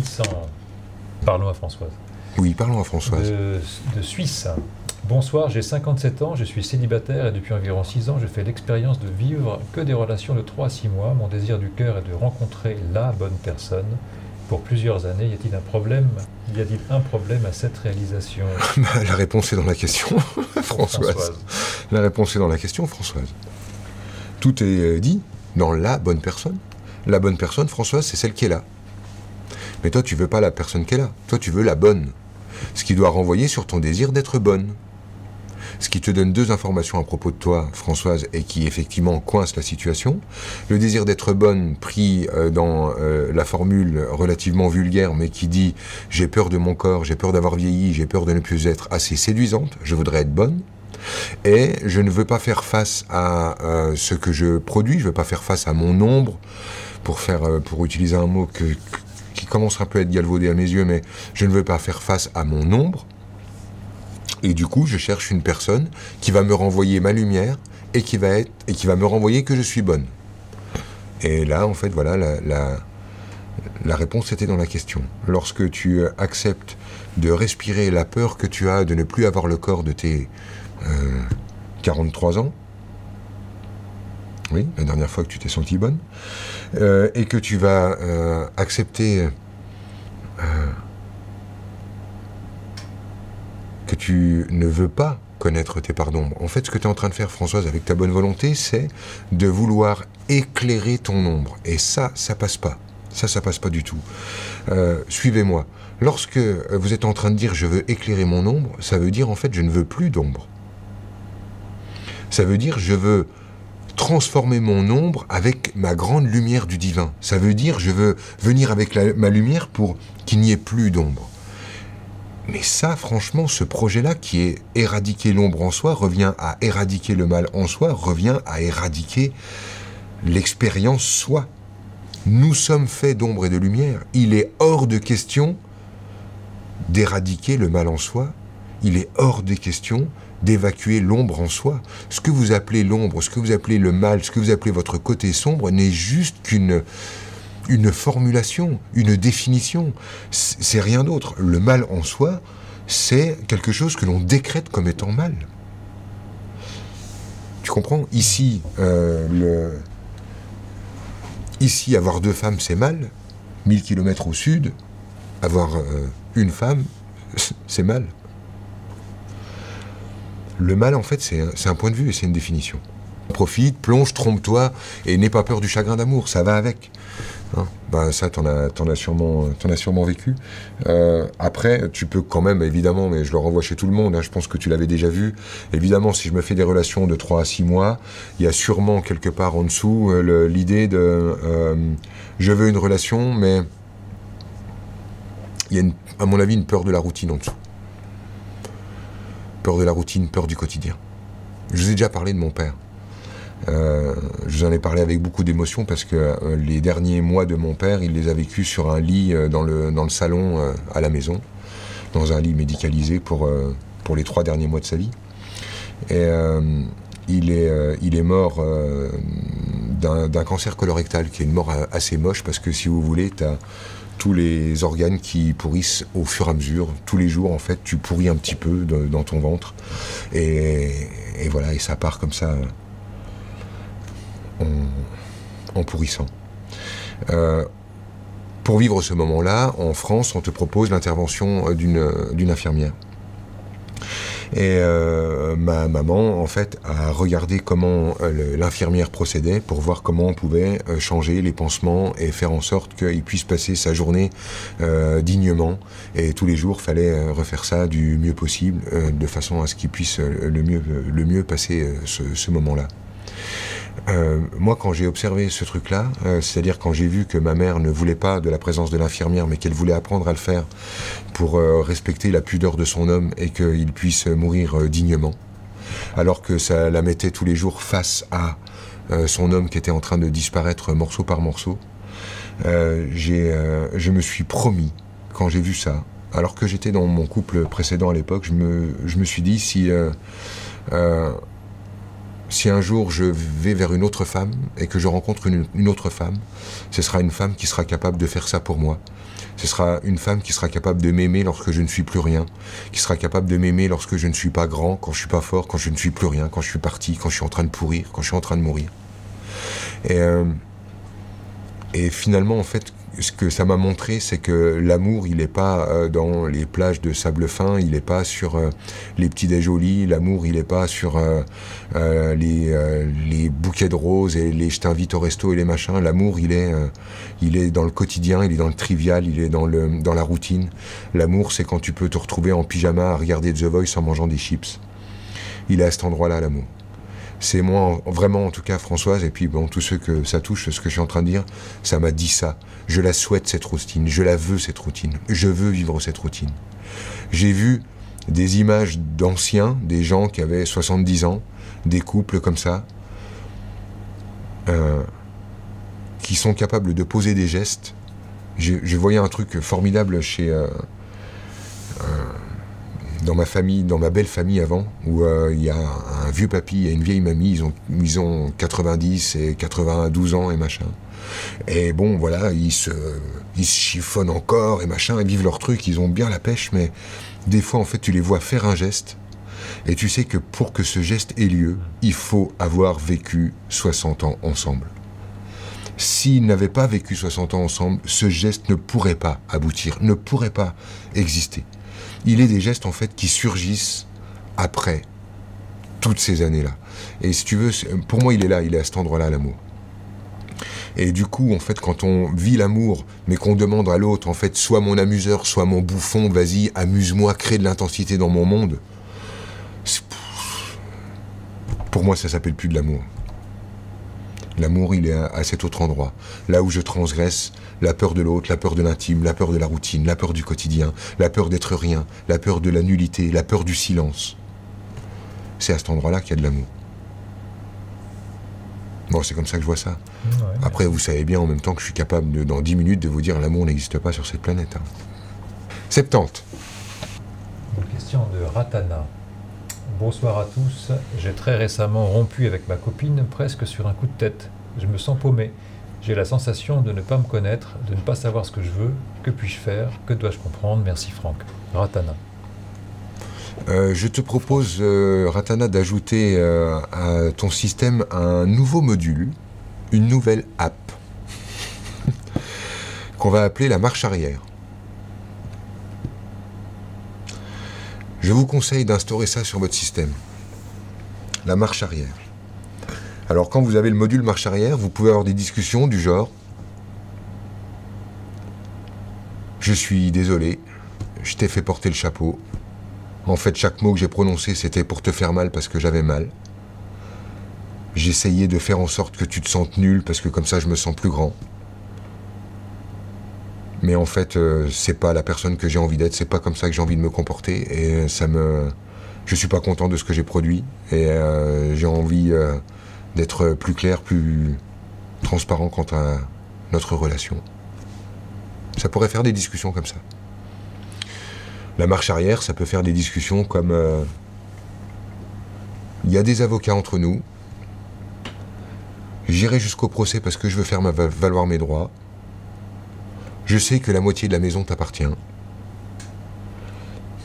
Vincent, parlons à Françoise. Oui, parlons à Françoise. De Suisse. Bonsoir, j'ai 57 ans, je suis célibataire et depuis environ 6 ans, je fais l'expérience de vivre que des relations de 3 à 6 mois. Mon désir du cœur est de rencontrer la bonne personne. Pour plusieurs années, y a-t-il un problème à cette réalisation? La réponse est dans la question, Françoise. La réponse est dans la question, Françoise. Tout est dit dans la bonne personne. La bonne personne, Françoise, c'est celle qui est là. Mais toi, tu veux pas la personne qui est là. Toi, tu veux la bonne. Ce qui doit renvoyer sur ton désir d'être bonne. Ce qui te donne deux informations à propos de toi, Françoise, et qui effectivement coince la situation. Le désir d'être bonne pris dans la formule relativement vulgaire, mais qui dit « j'ai peur de mon corps, j'ai peur d'avoir vieilli, j'ai peur de ne plus être assez séduisante, je voudrais être bonne ». Et je ne veux pas faire face à ce que je produis, je ne veux pas faire face à mon ombre, pour utiliser un mot qui commence un peu à être galvaudé à mes yeux, mais je ne veux pas faire face à mon ombre. Et du coup, je cherche une personne qui va me renvoyer ma lumière et qui va me renvoyer que je suis bonne. Et là, en fait, voilà, la réponse était dans la question. Lorsque tu acceptes de respirer la peur que tu as de ne plus avoir le corps de tes 43 ans, oui, la dernière fois que tu t'es sentie bonne, et que tu vas accepter que tu ne veux pas connaître tes parts d'ombre. En fait, ce que tu es en train de faire, Françoise, avec ta bonne volonté, c'est de vouloir éclairer ton ombre. Et ça passe pas. Ça passe pas du tout. Suivez-moi. Lorsque vous êtes en train de dire « je veux éclairer mon ombre », ça veut dire en fait « je ne veux plus d'ombre ». Ça veut dire « je veux transformer mon ombre avec ma grande lumière du divin ». Ça veut dire « je veux venir avec ma lumière pour qu'il n'y ait plus d'ombre ». Mais ça, franchement, ce projet-là qui est éradiquer l'ombre en soi, revient à éradiquer le mal en soi, revient à éradiquer l'expérience soi. Nous sommes faits d'ombre et de lumière. Il est hors de question d'éradiquer le mal en soi. Il est hors de question d'évacuer l'ombre en soi. Ce que vous appelez l'ombre, ce que vous appelez le mal, ce que vous appelez votre côté sombre n'est juste qu'une formulation, une définition. C'est rien d'autre. Le mal en soi, c'est quelque chose que l'on décrète comme étant mal. Tu comprends? Ici, avoir deux femmes, c'est mal. 1000 kilomètres au sud, avoir une femme, c'est mal. Le mal, en fait, c'est un point de vue et c'est une définition. Profite, plonge, trompe-toi et n'aie pas peur du chagrin d'amour, ça va avec. Hein, ben ça, t'en as sûrement vécu. Après, tu peux quand même, évidemment, mais je le renvoie chez tout le monde, hein, je pense que tu l'avais déjà vu, évidemment, si je me fais des relations de 3 à 6 mois, il y a sûrement quelque part en dessous l'idée de je veux une relation, mais il y a, à mon avis, une peur de la routine en dessous. Peur de la routine, peur du quotidien. Je vous ai déjà parlé de mon père. Je vous en ai parlé avec beaucoup d'émotion parce que les derniers mois de mon père, il les a vécus sur un lit dans le salon à la maison, dans un lit médicalisé pour les 3 derniers mois de sa vie. Et il est mort d'un cancer colorectal, qui est une mort assez moche parce que, si vous voulez, tu as tous les organes qui pourrissent au fur et à mesure. Tous les jours, en fait, tu pourris un petit peu dans ton ventre. Et voilà, et ça part comme ça en pourrissant. Pour vivre ce moment-là, en France, on te propose l'intervention d'une infirmière. Et ma maman, en fait, a regardé comment l'infirmière procédait pour voir comment on pouvait changer les pansements et faire en sorte qu'il puisse passer sa journée dignement. Et tous les jours, il fallait refaire ça du mieux possible, de façon à ce qu'il puisse le mieux passer ce moment-là. Moi, quand j'ai observé ce truc-là, c'est-à-dire quand j'ai vu que ma mère ne voulait pas de la présence de l'infirmière, mais qu'elle voulait apprendre à le faire pour respecter la pudeur de son homme et qu'il puisse mourir dignement, alors que ça la mettait tous les jours face à son homme qui était en train de disparaître morceau par morceau, je me suis promis, quand j'ai vu ça, alors que j'étais dans mon couple précédent à l'époque, je me suis dit, si Si un jour je vais vers une autre femme et que je rencontre une autre femme, ce sera une femme qui sera capable de faire ça pour moi. Ce sera une femme qui sera capable de m'aimer lorsque je ne suis plus rien, qui sera capable de m'aimer lorsque je ne suis pas grand, quand je suis pas fort, quand je ne suis plus rien, quand je suis parti, quand je suis en train de pourrir, quand je suis en train de mourir. Et finalement, en fait, ce que ça m'a montré, c'est que l'amour, il n'est pas dans les plages de sable fin, il n'est pas sur les petits déj au lit, l'amour, il n'est pas sur les bouquets de roses et les je t'invite au resto et les machins. L'amour, il est dans le quotidien, il est dans le trivial, il est dans la routine. L'amour, c'est quand tu peux te retrouver en pyjama à regarder The Voice en mangeant des chips. Il est à cet endroit-là, l'amour. C'est moi, vraiment en tout cas, Françoise, et puis bon, tous ceux que ça touche, ce que je suis en train de dire, ça m'a dit ça. Je la souhaite, cette routine, je la veux, cette routine. Je veux vivre cette routine. J'ai vu des images d'anciens, des gens qui avaient 70 ans, des couples comme ça, qui sont capables de poser des gestes. Je voyais un truc formidable dans ma famille, dans ma belle famille avant, où il y a un vieux papy et une vieille mamie, ils ont 90 et 92 ans et machin. Et bon, voilà, ils se chiffonnent encore et machin, ils vivent leur truc, ils ont bien la pêche, mais des fois, en fait, tu les vois faire un geste, et tu sais que pour que ce geste ait lieu, il faut avoir vécu 60 ans ensemble. S'ils n'avaient pas vécu 60 ans ensemble, ce geste ne pourrait pas aboutir, ne pourrait pas exister. Il est des gestes, en fait, qui surgissent après toutes ces années-là. Et si tu veux, pour moi, il est à cet endroit-là, l'amour. Et du coup, en fait, quand on vit l'amour, mais qu'on demande à l'autre, en fait, soit mon amuseur, soit mon bouffon, vas-y, amuse-moi, crée de l'intensité dans mon monde, pour moi, ça s'appelle plus de l'amour. L'amour, il est à cet autre endroit. Là où je transgresse la peur de l'autre, la peur de l'intime, la peur de la routine, la peur du quotidien, la peur d'être rien, la peur de la nullité, la peur du silence. C'est à cet endroit-là qu'il y a de l'amour. Bon, c'est comme ça que je vois ça. Ouais, après, vous savez bien en même temps que je suis capable, dans 10 minutes, de vous dire l'amour n'existe pas sur cette planète. 70. Une question de Ratana. Bonsoir à tous. J'ai très récemment rompu avec ma copine presque sur un coup de tête. Je me sens paumé. J'ai la sensation de ne pas me connaître, de ne pas savoir ce que je veux. Que puis-je faire? Que dois-je comprendre? Merci Franck. Ratana. Je te propose, Ratana, d'ajouter à ton système un nouveau module, une nouvelle app, qu'on va appeler la marche arrière. Je vous conseille d'instaurer ça sur votre système. La marche arrière. Alors quand vous avez le module marche arrière, vous pouvez avoir des discussions du genre « Je suis désolé, je t'ai fait porter le chapeau. En fait, chaque mot que j'ai prononcé, c'était pour te faire mal parce que j'avais mal. J'essayais de faire en sorte que tu te sentes nul parce que comme ça, je me sens plus grand. Mais en fait, c'est pas la personne que j'ai envie d'être, c'est pas comme ça que j'ai envie de me comporter. Et je suis pas content de ce que j'ai produit. Et j'ai envie d'être plus clair, plus transparent quant à notre relation. » Ça pourrait faire des discussions comme ça. La marche arrière, ça peut faire des discussions comme il y a des avocats entre nous, j'irai jusqu'au procès parce que je veux faire valoir mes droits. Je sais que la moitié de la maison t'appartient.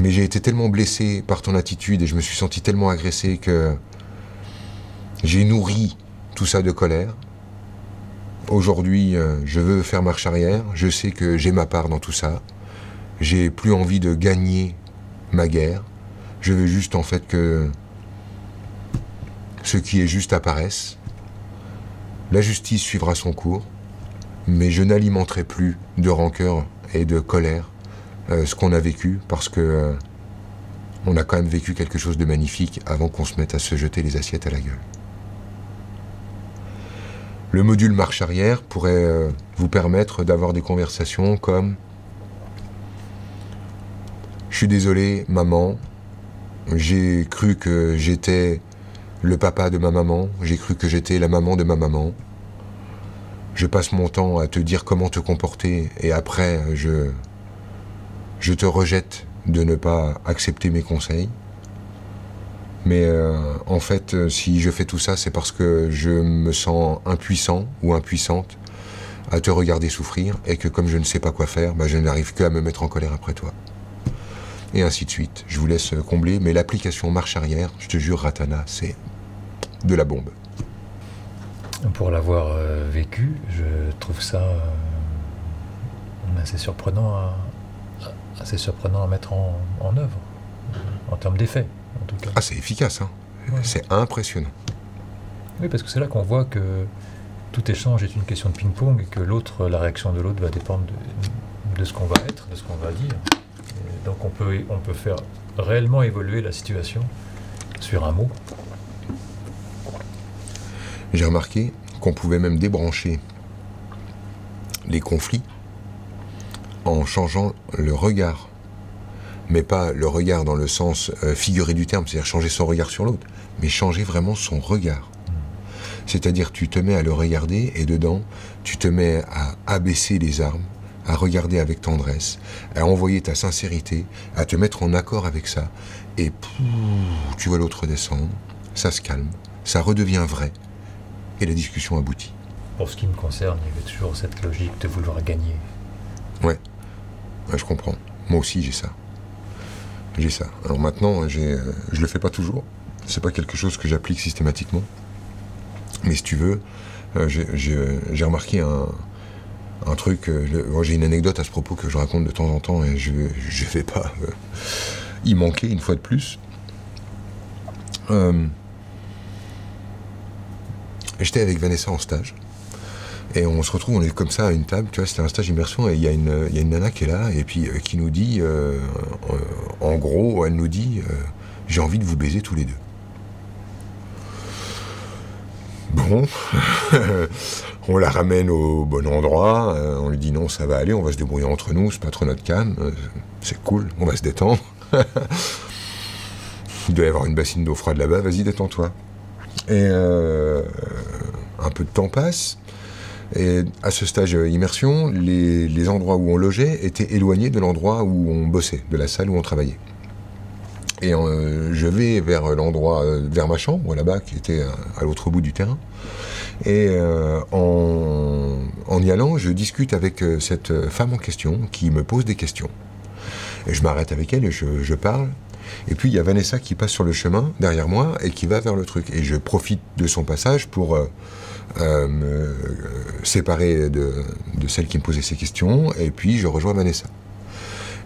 Mais j'ai été tellement blessé par ton attitude et je me suis senti tellement agressé que j'ai nourri tout ça de colère. Aujourd'hui, je veux faire marche arrière. Je sais que j'ai ma part dans tout ça. J'ai plus envie de gagner ma guerre. Je veux juste en fait que ce qui est juste apparaisse. La justice suivra son cours. Mais je n'alimenterai plus de rancœur et de colère ce qu'on a vécu, parce que on a quand même vécu quelque chose de magnifique avant qu'on se mette à se jeter les assiettes à la gueule. Le module marche arrière pourrait vous permettre d'avoir des conversations comme « Je suis désolé, maman, j'ai cru que j'étais le papa de ma maman, j'ai cru que j'étais la maman de ma maman. Je passe mon temps à te dire comment te comporter et après je te rejette de ne pas accepter mes conseils. Mais en fait, si je fais tout ça, c'est parce que je me sens impuissant ou impuissante à te regarder souffrir, et que comme je ne sais pas quoi faire, bah, je n'arrive qu'à me mettre en colère après toi. Et ainsi de suite. Je vous laisse combler, mais l'application marche arrière, je te jure, Ratana, c'est de la bombe. Pour l'avoir vécu, je trouve ça assez surprenant à mettre en œuvre, en termes d'effet, en tout cas. Ah, c'est efficace, hein. Ouais. C'est impressionnant. Oui, parce que c'est là qu'on voit que tout échange est une question de ping-pong et que la réaction de l'autre va dépendre de ce qu'on va être, de ce qu'on va dire. Et donc on peut faire réellement évoluer la situation sur un mot. J'ai remarqué qu'on pouvait même débrancher les conflits en changeant le regard. Mais pas le regard dans le sens figuré du terme, c'est-à-dire changer son regard sur l'autre, mais changer vraiment son regard. C'est-à-dire tu te mets à le regarder et dedans, tu te mets à abaisser les armes, à regarder avec tendresse, à envoyer ta sincérité, à te mettre en accord avec ça, et tu vois l'autre descendre, ça se calme, ça redevient vrai, et la discussion aboutit. Pour ce qui me concerne, il y avait toujours cette logique de vouloir gagner. Ouais, je comprends. Moi aussi j'ai ça. J'ai ça. Alors maintenant, je le fais pas toujours, c'est pas quelque chose que j'applique systématiquement. Mais si tu veux, j'ai remarqué un truc, j'ai une anecdote à ce propos que je raconte de temps en temps et je vais pas y manquer une fois de plus. J'étais avec Vanessa en stage et on se retrouve, on est comme ça à une table, tu vois, c'était un stage immersion et il y a une nana qui est là et puis qui nous dit, en gros, elle nous dit, j'ai envie de vous baiser tous les deux. Bon, on la ramène au bon endroit, on lui dit non, ça va aller, on va se débrouiller entre nous, c'est pas trop notre cam, c'est cool, on va se détendre. Il doit y avoir une bassine d'eau froide là-bas, vas-y, détends-toi. Et un peu de temps passe, et à ce stage immersion, les endroits où on logeait étaient éloignés de l'endroit où on bossait, de la salle où on travaillait. Et je vais vers l'endroit, vers ma chambre là-bas, qui était à l'autre bout du terrain. Et en y allant, je discute avec cette femme en question qui me pose des questions. Et je m'arrête avec elle et je parle. Et puis il y a Vanessa qui passe sur le chemin derrière moi et qui va vers le truc. Et je profite de son passage pour me séparer de celle qui me posait ces questions. Et puis je rejoins Vanessa.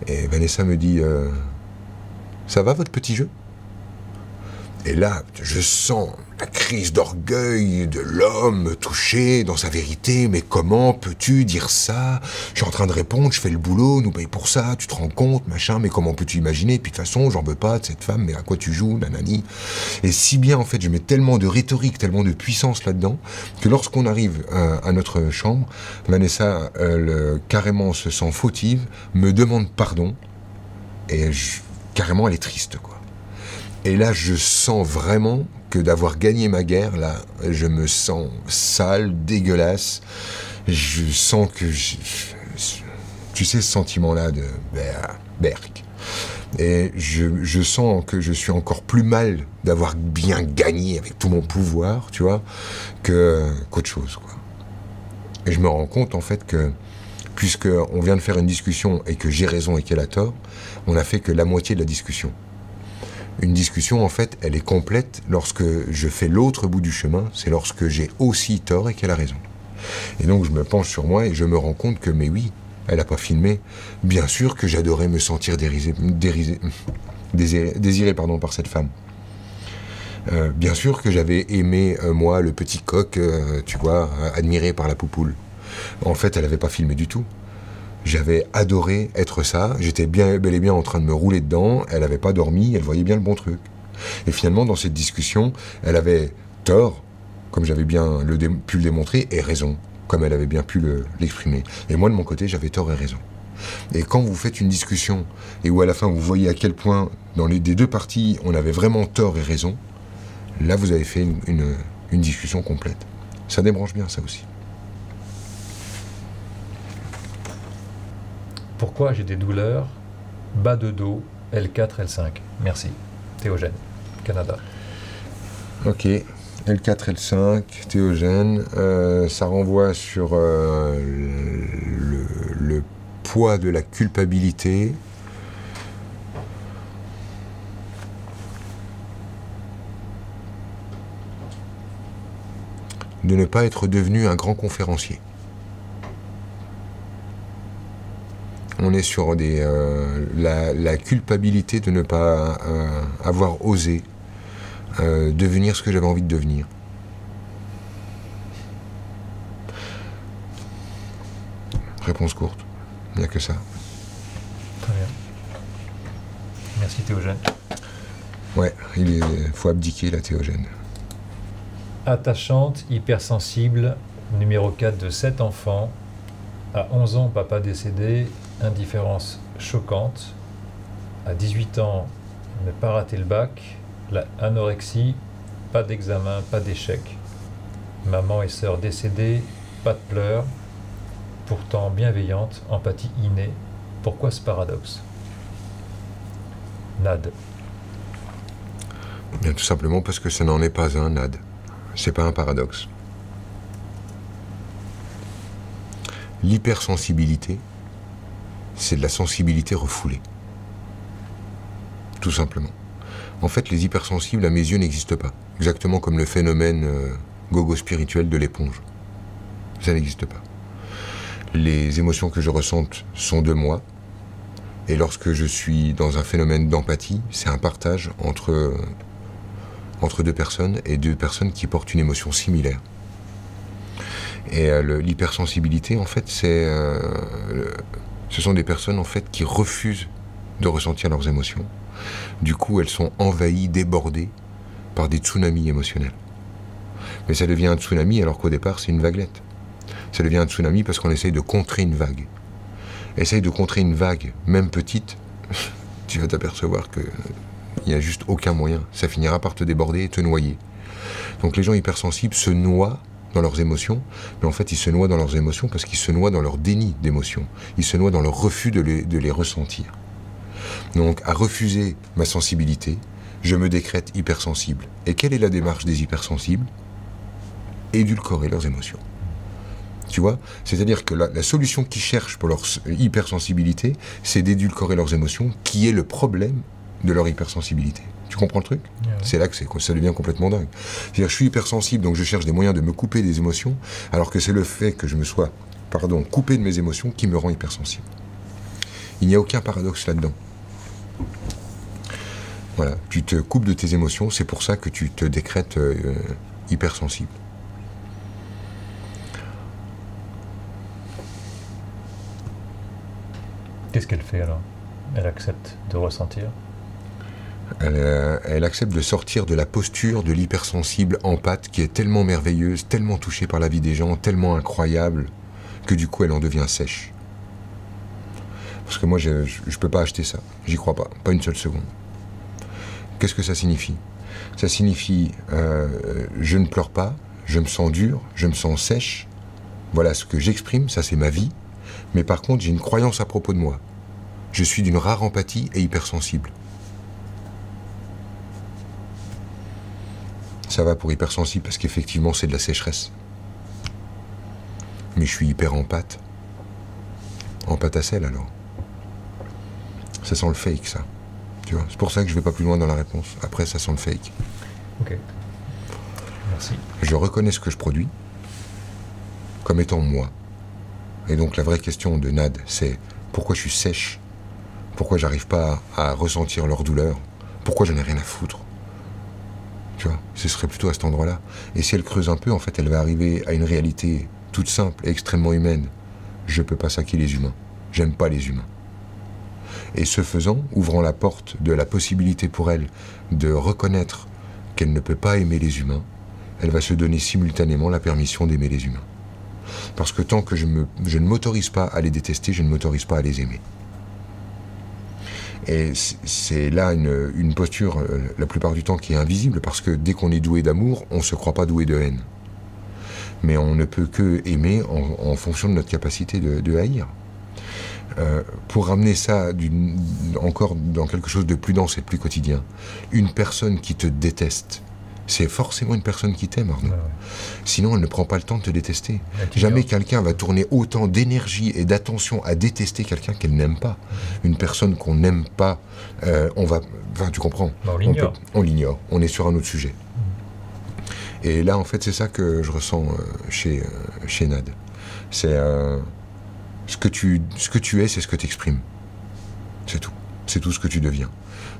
Et Vanessa me dit... ça va votre petit jeu? Et là, je sens la crise d'orgueil de l'homme touché dans sa vérité. Mais comment peux-tu dire ça? Je suis en train de répondre, je fais le boulot, nous paye pour ça, tu te rends compte, machin, mais comment peux-tu imaginer? Puis de toute façon, j'en veux pas de cette femme, mais à quoi tu joues, nanani? Et si bien, en fait, je mets tellement de rhétorique, tellement de puissance là-dedans, que lorsqu'on arrive à notre chambre, Vanessa, carrément se sent fautive, me demande pardon, et carrément, elle est triste, quoi. Et là, je sens vraiment que d'avoir gagné ma guerre, là, je me sens sale, dégueulasse. Je sens que... tu sais, ce sentiment-là de... berk. Et je sens que je suis encore plus mal d'avoir bien gagné avec tout mon pouvoir, tu vois, qu'autre chose, quoi. Et je me rends compte, en fait, que puisqu'on vient de faire une discussion et que j'ai raison et qu'elle a tort, on n'a fait que la moitié de la discussion. Une discussion, en fait, elle est complète lorsque je fais l'autre bout du chemin, c'est lorsque j'ai aussi tort et qu'elle a raison. Et donc je me penche sur moi et je me rends compte que, mais oui, elle n'a pas filmé. Bien sûr que j'adorais me sentir désiré par cette femme. Bien sûr que j'avais aimé, moi, le petit coq, tu vois, admiré par la poupoule. En fait, elle n'avait pas filmé du tout. J'avais adoré être ça, j'étais bel et bien en train de me rouler dedans, elle n'avait pas dormi, elle voyait bien le bon truc. Et finalement, dans cette discussion, elle avait tort, comme j'avais bien pu le démontrer, et raison, comme elle avait bien pu l'exprimer. Et moi, de mon côté, j'avais tort et raison. Et quand vous faites une discussion, et où à la fin, vous voyez à quel point, des deux parties, on avait vraiment tort et raison, là, vous avez fait une discussion complète. Ça débranche bien, ça aussi. Pourquoi j'ai des douleurs? Bas de dos, L4, L5. Merci. Théogène, Canada. Ok, L4, L5, Théogène, ça renvoie sur le poids de la culpabilité. De ne pas être devenu un grand conférencier. On est sur la culpabilité de ne pas avoir osé devenir ce que j'avais envie de devenir. Réponse courte, il n'y a que ça. Très bien. Merci Théogène. Ouais, il faut abdiquer la Théogène. Attachante, hypersensible, numéro 4 de 7 enfants. À 11 ans, papa décédé, indifférence choquante. À 18 ans, ne pas rater le bac, la anorexie, pas d'examen, pas d'échec. Maman et sœur décédées, pas de pleurs, pourtant bienveillante, empathie innée. Pourquoi ce paradoxe? Nad. Bien tout simplement parce que ça n'en est pas un, Nad. C'est pas un paradoxe. L'hypersensibilité, c'est de la sensibilité refoulée. Tout simplement. En fait, les hypersensibles, à mes yeux, n'existent pas. Exactement comme le phénomène gogo spirituel de l'éponge. Ça n'existe pas. Les émotions que je ressente sont de moi. Et lorsque je suis dans un phénomène d'empathie, c'est un partage entre deux personnes et deux personnes qui portent une émotion similaire. Et l'hypersensibilité, en fait, ce sont des personnes en fait qui refusent de ressentir leurs émotions. Du coup, elles sont envahies, débordées par des tsunamis émotionnels. Mais ça devient un tsunami alors qu'au départ, c'est une vaguelette. Ça devient un tsunami parce qu'on essaye de contrer une vague. Essaye de contrer une vague, même petite, tu vas t'apercevoir que il n'y a juste aucun moyen. Ça finira par te déborder et te noyer. Donc les gens hypersensibles se noient dans leurs émotions, mais en fait ils se noient dans leurs émotions parce qu'ils se noient dans leur déni d'émotions. Ils se noient dans leur refus de les ressentir. Donc à refuser ma sensibilité, je me décrète hypersensible. Et quelle est la démarche des hypersensibles? Édulcorer leurs émotions. Tu vois? C'est-à-dire que la solution qu'ils cherchent pour leur hypersensibilité, c'est d'édulcorer leurs émotions, qui est le problème de leur hypersensibilité. Tu comprends le truc? Ouais. C'est là que ça devient complètement dingue. C'est-à-dire je suis hypersensible, donc je cherche des moyens de me couper des émotions, alors que c'est le fait que je me sois, coupé de mes émotions qui me rend hypersensible. Il n'y a aucun paradoxe là-dedans. Voilà, tu te coupes de tes émotions, c'est pour ça que tu te décrètes hypersensible. Qu'est-ce qu'elle fait alors? Elle accepte de ressentir? Elle accepte de sortir de la posture de l'hypersensible empathe qui est tellement merveilleuse, tellement touchée par la vie des gens, tellement incroyable, que du coup elle en devient sèche. Parce que moi je peux pas acheter ça, j'y crois pas une seule seconde. Qu'est-ce que ça signifie? Ça signifie je ne pleure pas, je me sens dur, je me sens sèche, voilà ce que j'exprime, ça c'est ma vie, mais par contre j'ai une croyance à propos de moi. Je suis d'une rare empathie et hypersensible. Ça va pour hypersensible parce qu'effectivement c'est de la sécheresse. Mais je suis hyper empathe. Empathe à sel alors. Ça sent le fake ça. Tu vois, c'est pour ça que je vais pas plus loin dans la réponse. Après ça sent le fake. Ok. Merci. Je reconnais ce que je produis comme étant moi. Et donc la vraie question de Nad, c'est pourquoi je suis sèche? Pourquoi j'arrive pas à ressentir leur douleur? Pourquoi j'en ai rien à foutre? Tu vois, ce serait plutôt à cet endroit-là. Et si elle creuse un peu, en fait, elle va arriver à une réalité toute simple et extrêmement humaine. Je peux pas saquer les humains. J'aime pas les humains. Et ce faisant, ouvrant la porte de la possibilité pour elle de reconnaître qu'elle ne peut pas aimer les humains, elle va se donner simultanément la permission d'aimer les humains. Parce que tant que je ne m'autorise pas à les détester, je ne m'autorise pas à les aimer. Et c'est là une posture, la plupart du temps, qui est invisible, parce que dès qu'on est doué d'amour, on ne se croit pas doué de haine. Mais on ne peut que aimer en fonction de notre capacité de haïr. Pour ramener ça encore dans quelque chose de plus dense et de plus quotidien, une personne qui te déteste C'est forcément une personne qui t'aime, Arnaud. Ouais. Sinon, elle ne prend pas le temps de te détester. Elle t'ignore. Jamais quelqu'un va tourner autant d'énergie et d'attention à détester quelqu'un qu'elle n'aime pas. Une personne qu'on n'aime pas, on va... Enfin, tu comprends. Bah, on l'ignore. On l'ignore. On est sur un autre sujet. Et là, en fait, c'est ça que je ressens chez Nad. C'est ce que tu es, c'est ce que tu exprimes. C'est tout. C'est tout ce que tu deviens.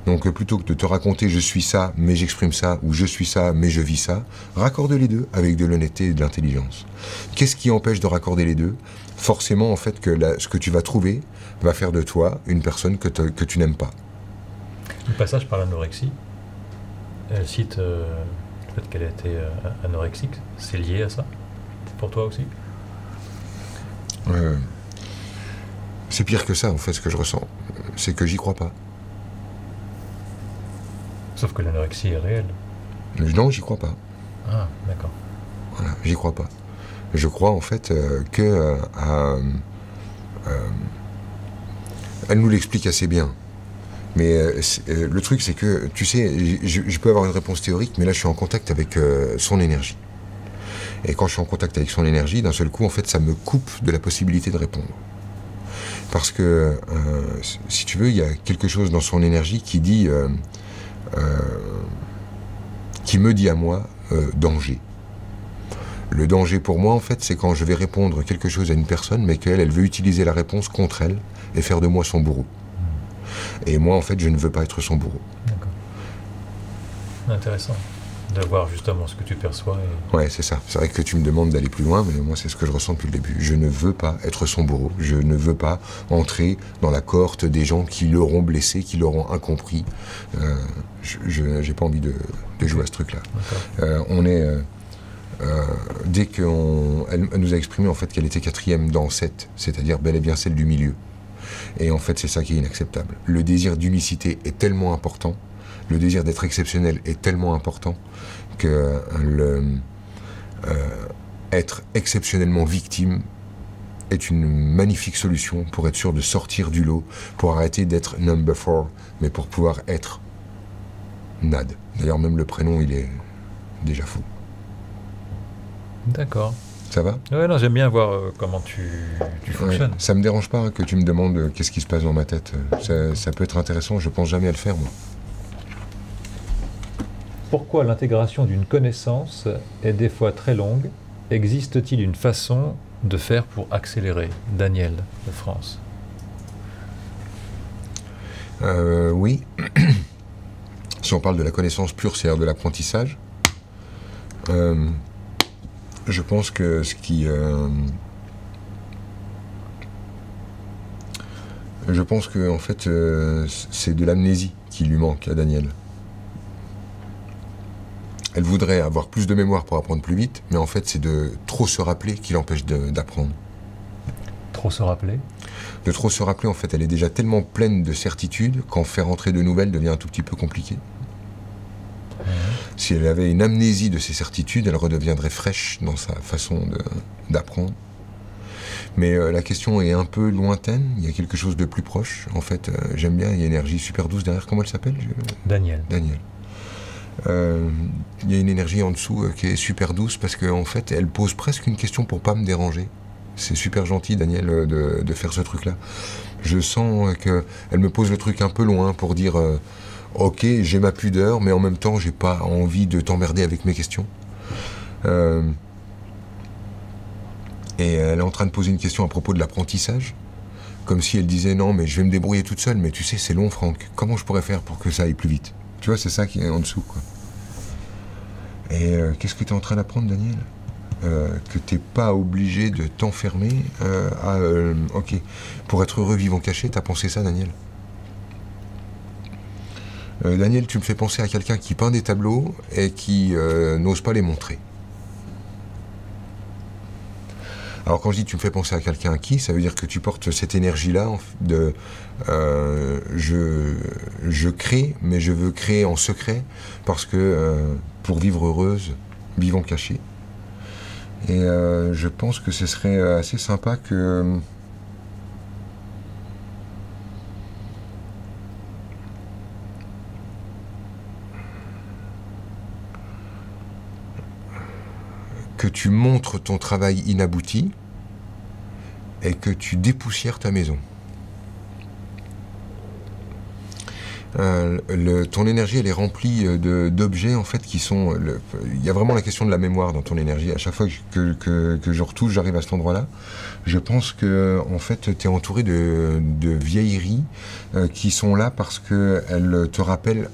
Donc plutôt que de te raconter je suis ça, mais j'exprime ça, ou je suis ça, mais je vis ça, raccorde les deux avec de l'honnêteté et de l'intelligence. Qu'est-ce qui empêche de raccorder les deux? Forcément, en fait, que ce que tu vas trouver va faire de toi une personne que tu n'aimes pas. Le passage par l'anorexie, elle cite le fait qu'elle a été anorexique, c'est lié à ça? Pour toi aussi? C'est pire que ça, en fait, ce que je ressens. C'est que j'y crois pas. Sauf que l'anorexie est réelle. Non, j'y crois pas. Ah, d'accord. Voilà, j'y crois pas. Je crois, en fait, que... elle nous l'explique assez bien. Mais le truc, c'est que, tu sais, je peux avoir une réponse théorique, mais là, je suis en contact avec son énergie. Et quand je suis en contact avec son énergie, d'un seul coup, en fait, ça me coupe de la possibilité de répondre. Parce que, si tu veux, il y a quelque chose dans son énergie qui dit... qui me dit à moi danger. Le danger pour moi, en fait, c'est quand je vais répondre quelque chose à une personne, mais qu'elle veut utiliser la réponse contre elle et faire de moi son bourreau. Et moi, en fait, je ne veux pas être son bourreau. D'accord. Intéressant de voir justement ce que tu perçois. Ouais, c'est ça. C'est vrai que tu me demandes d'aller plus loin, mais moi, c'est ce que je ressens depuis le début. Je ne veux pas être son bourreau. Je ne veux pas entrer dans la cohorte des gens qui l'auront blessé, qui l'auront incompris. Je n'ai pas envie de jouer à ce truc-là. On est... dès qu'elle nous a exprimé en fait qu'elle était 4e dans 7, c'est-à-dire bel et bien celle du milieu. Et en fait, c'est ça qui est inacceptable. Le désir d'unicité est tellement important, le désir d'être exceptionnel est tellement important que être exceptionnellement victime est une magnifique solution pour être sûr de sortir du lot, pour arrêter d'être number 4, mais pour pouvoir être Nad. D'ailleurs, même le prénom, il est déjà fou. D'accord. Ça va? Ouais, non, j'aime bien voir comment tu fonctionnes. Ouais, ça me dérange pas que tu me demandes qu'est-ce qui se passe dans ma tête. Ça peut être intéressant, je pense jamais à le faire, moi. Pourquoi l'intégration d'une connaissance est des fois très longue? Existe-t-il une façon de faire pour accélérer? Daniel de France. Oui. Si on parle de la connaissance pure, c'est-à-dire de l'apprentissage, je pense que ce qui... je pense que en fait, c'est de l'amnésie qui lui manque à Daniel. Elle voudrait avoir plus de mémoire pour apprendre plus vite, mais en fait, c'est de trop se rappeler qui l'empêche d'apprendre. Trop se rappeler? De trop se rappeler, en fait, elle est déjà tellement pleine de certitudes qu'en faire entrer de nouvelles devient un tout petit peu compliqué. Si elle avait une amnésie de ses certitudes, elle redeviendrait fraîche dans sa façon d'apprendre. Mais la question est un peu lointaine, il y a quelque chose de plus proche. En fait, j'aime bien, il y a une énergie super douce derrière. Comment elle s'appelle? Daniel. Daniel. Il y a une énergie en dessous qui est super douce parce qu'en fait, elle pose presque une question pour pas me déranger. C'est super gentil, Daniel, de faire ce truc-là. Je sens qu'elle me pose le truc un peu loin pour dire ok, j'ai ma pudeur, mais en même temps, j'ai pas envie de t'emmerder avec mes questions. Et elle est en train de poser une question à propos de l'apprentissage, comme si elle disait non, mais je vais me débrouiller toute seule, mais tu sais, c'est long, Franck. Comment je pourrais faire pour que ça aille plus vite? Tu vois, c'est ça qui est en dessous, quoi. Et qu'est-ce que tu es en train d'apprendre, Daniel? Que t'es pas obligé de t'enfermer ok. Pour être heureux, vivant caché, t'as pensé ça, Daniel? Daniel, tu me fais penser à quelqu'un qui peint des tableaux et qui n'ose pas les montrer. Alors quand je dis tu me fais penser à quelqu'un à qui, ça veut dire que tu portes cette énergie-là de je crée, mais je veux créer en secret parce que pour vivre heureuse, vivant caché. Et je pense que ce serait assez sympa que tu montres ton travail inabouti et que tu dépoussières ta maison. Ton énergie, elle est remplie d'objets en fait qui sont... Il y a vraiment la question de la mémoire dans ton énergie. À chaque fois que je retouche, j'arrive à cet endroit-là, je pense que en fait, tu es entouré de vieilleries qui sont là parce qu'elles te rappellent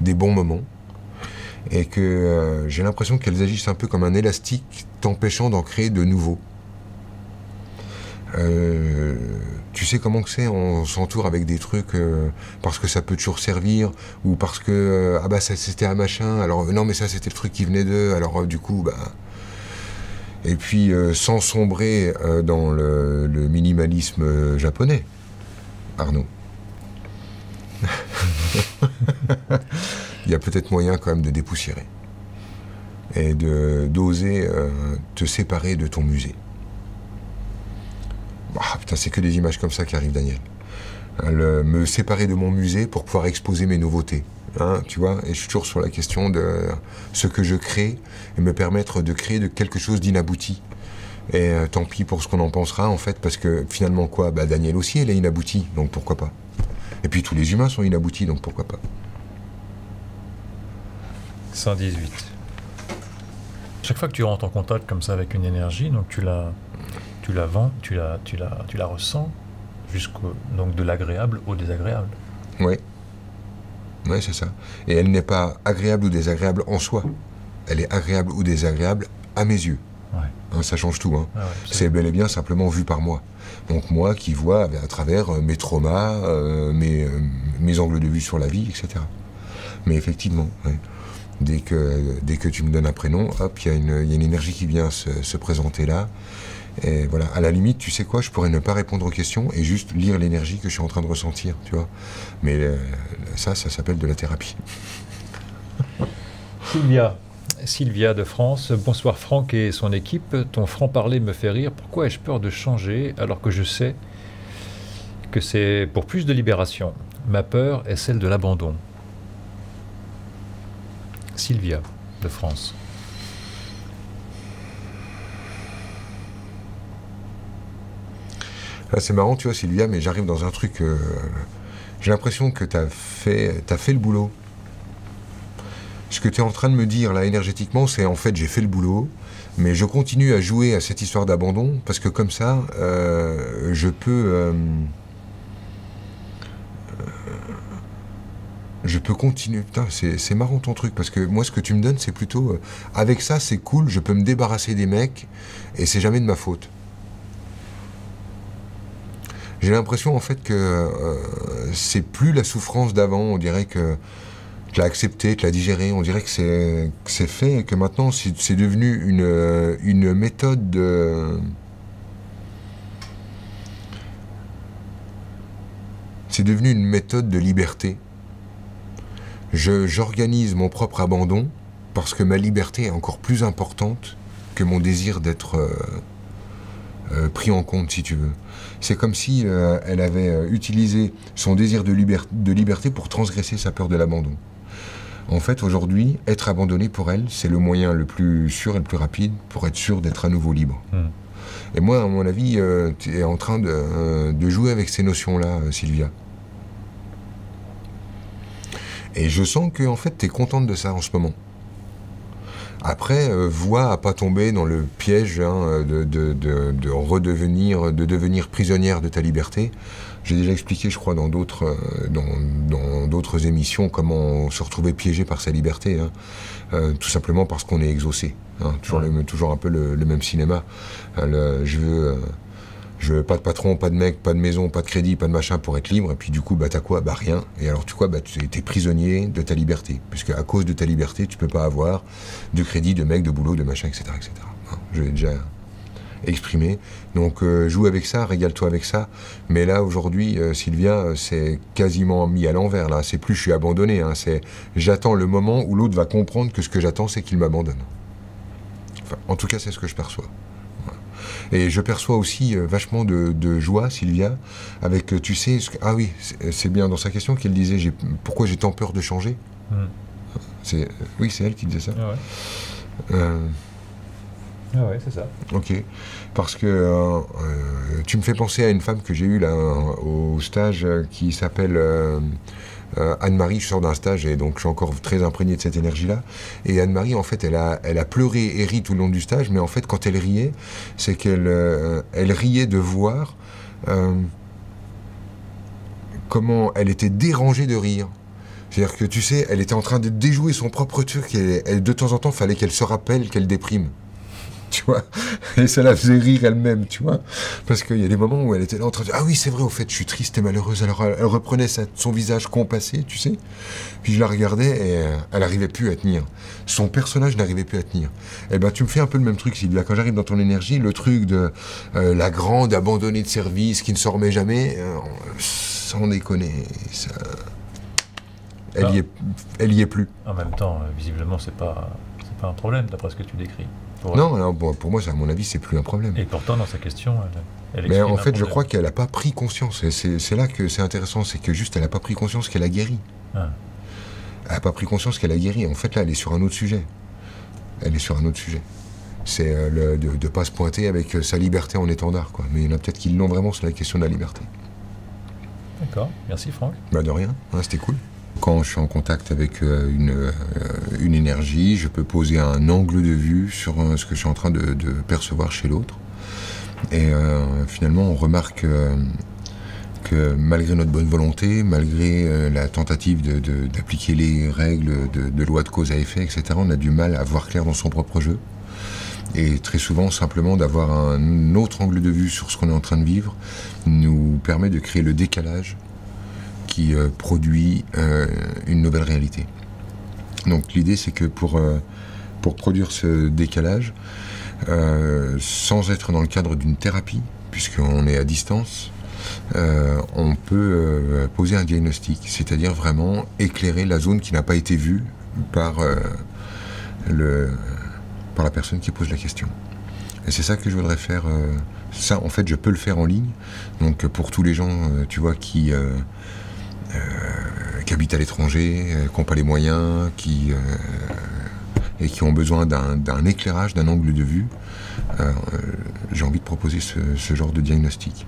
des bons moments. Et que j'ai l'impression qu'elles agissent un peu comme un élastique, t'empêchant d'en créer de nouveaux. Tu sais comment que c'est, on s'entoure avec des trucs parce que ça peut toujours servir, ou parce que ah bah ça c'était un machin, alors non mais ça c'était le truc qui venait d'eux, alors du coup bah... Et puis sans sombrer dans le minimalisme japonais, Arnaud. Il y a peut-être moyen quand même de dépoussiérer et d'oser te séparer de ton musée. Ah, putain, c'est que des images comme ça qui arrivent, Daniel. Me séparer de mon musée pour pouvoir exposer mes nouveautés. Hein, tu vois, et je suis toujours sur la question de ce que je crée et me permettre de créer de quelque chose d'inabouti. Et tant pis pour ce qu'on en pensera, en fait, parce que finalement, quoi, bah, Daniel aussi, elle est inaboutie, donc pourquoi pas. Et puis tous les humains sont inaboutis, donc pourquoi pas. 118. Chaque fois que tu rentres en contact comme ça avec une énergie, donc tu la ressens donc de l'agréable au désagréable. Oui. Oui, c'est ça. Et elle n'est pas agréable ou désagréable en soi. Elle est agréable ou désagréable à mes yeux. Ouais. Hein, ça change tout. Hein. Ah ouais, c'est bel et bien simplement vu par moi. Donc moi qui vois à travers mes traumas, mes angles de vue sur la vie, etc. Mais effectivement, ouais. Dès que tu me donnes un prénom, hop, il y a une énergie qui vient se présenter là. Et voilà, à la limite, tu sais quoi, je pourrais ne pas répondre aux questions et juste lire l'énergie que je suis en train de ressentir, tu vois. Mais ça s'appelle de la thérapie. Sylvia de France. Bonsoir Franck et son équipe. Ton franc-parler me fait rire. Pourquoi ai-je peur de changer alors que je sais que c'est pour plus de libération? Ma peur est celle de l'abandon. Sylvia de France. Ah, c'est marrant, tu vois, Sylvia, mais j'arrive dans un truc... j'ai l'impression que t'as fait le boulot. Ce que tu es en train de me dire, là, énergétiquement, c'est en fait, j'ai fait le boulot, mais je continue à jouer à cette histoire d'abandon, parce que comme ça, je peux continuer. Putain, c'est marrant ton truc, parce que moi, ce que tu me donnes, c'est plutôt... avec ça, c'est cool, je peux me débarrasser des mecs, et c'est jamais de ma faute. J'ai l'impression en fait que c'est plus la souffrance d'avant, on dirait que tu l'as accepté, tu l'as digéré, on dirait que c'est fait et que maintenant c'est devenu une méthode de... C'est devenu une méthode de liberté. J'organise mon propre abandon parce que ma liberté est encore plus importante que mon désir d'être pris en compte, si tu veux. C'est comme si elle avait utilisé son désir de liberté pour transgresser sa peur de l'abandon. En fait, aujourd'hui, être abandonné pour elle, c'est le moyen le plus sûr et le plus rapide pour être sûr d'être à nouveau libre. Et moi, à mon avis, tu es en train de jouer avec ces notions-là, Sylvia. Et je sens que en fait, tu es contente de ça en ce moment. Après, vois à pas tomber dans le piège hein, de devenir prisonnière de ta liberté. J'ai déjà expliqué, je crois, dans d'autres émissions comment se retrouver piégé par sa liberté. Hein. Tout simplement parce qu'on est exaucé. Hein. Toujours un peu le même cinéma. Je veux pas de patron, pas de mec, pas de maison, pas de crédit, pas de machin pour être libre. Et puis du coup, bah t'as quoi? Bah rien. Et alors tu quoi? Bah t'es prisonnier de ta liberté. Puisque à cause de ta liberté, tu peux pas avoir de crédit, de mec, de boulot, de machin, etc. etc. Hein, je l'ai déjà exprimé. Donc joue avec ça, régale-toi avec ça. Mais là, aujourd'hui, Sylvia, c'est quasiment mis à l'envers. Là, c'est plus je suis abandonné. Hein, c'est j'attends le moment où l'autre va comprendre que ce que j'attends, c'est qu'il m'abandonne. Enfin, en tout cas, c'est ce que je perçois. Et je perçois aussi vachement de joie, Sylvia, avec, tu sais, ah oui, c'est bien dans sa question qu'elle disait pourquoi j'ai tant peur de changer. Oui, c'est elle qui disait ça. Ah Ah ouais, c'est ça. Ok. Parce que tu me fais penser à une femme que j'ai eue là au stage qui s'appelle Anne-Marie. Je sors d'un stage et donc je suis encore très imprégné de cette énergie-là. Et Anne-Marie, en fait, elle a pleuré et ri tout le long du stage, mais en fait, quand elle riait, c'est qu'elle elle riait de voir comment elle était dérangée de rire. C'est-à-dire que, tu sais, elle était en train de déjouer son propre truc et de temps en temps, il fallait qu'elle se rappelle qu'elle déprime. Tu vois, et ça la faisait rire elle-même, tu vois, parce qu'il y a des moments où elle était là en train de dire « Ah oui, c'est vrai, au fait, je suis triste et malheureuse ». Alors elle reprenait son visage compassé, tu sais, puis je la regardais et elle n'arrivait plus à tenir. Son personnage n'arrivait plus à tenir. Et ben tu me fais un peu le même truc, Sylvia, quand j'arrive dans ton énergie, le truc de la grande abandonnée de service qui ne s'en remet jamais, sans déconner, ça... Elle y est plus. En même temps, visiblement, c'est pas un problème, d'après ce que tu décris. Non, bon, pour moi, à mon avis, c'est plus un problème. Et pourtant, dans sa question, elle mais exprime en fait, un je problème. crois qu'elle n'a pas pris conscience. Et c'est là que c'est intéressant, c'est que juste, elle n'a pas pris conscience qu'elle a guéri. Ah. Elle n'a pas pris conscience qu'elle a guéri. En fait, là, elle est sur un autre sujet. Elle est sur un autre sujet. C'est de ne pas se pointer avec sa liberté en étendard, quoi. Mais il y en a peut-être qui l'ont vraiment sur la question de la liberté. D'accord, merci Franck. Bah de rien, hein, c'était cool. Quand je suis en contact avec une énergie, je peux poser un angle de vue sur ce que je suis en train de percevoir chez l'autre. Et finalement, on remarque que malgré notre bonne volonté, malgré la tentative d'appliquer les règles de loi de cause à effet, etc., on a du mal à voir clair dans son propre jeu. Et très souvent, simplement d'avoir un autre angle de vue sur ce qu'on est en train de vivre nous permet de créer le décalage qui produit une nouvelle réalité. Donc l'idée, c'est que pour produire ce décalage, sans être dans le cadre d'une thérapie, puisqu'on est à distance, on peut poser un diagnostic, c'est-à-dire vraiment éclairer la zone qui n'a pas été vue par la personne qui pose la question. Et c'est ça que je voudrais faire. Ça, en fait, je peux le faire en ligne. Donc pour tous les gens, tu vois, qui habitent à l'étranger, qui n'ont pas les moyens, et qui ont besoin d'un éclairage, d'un angle de vue, j'ai envie de proposer ce genre de diagnostic.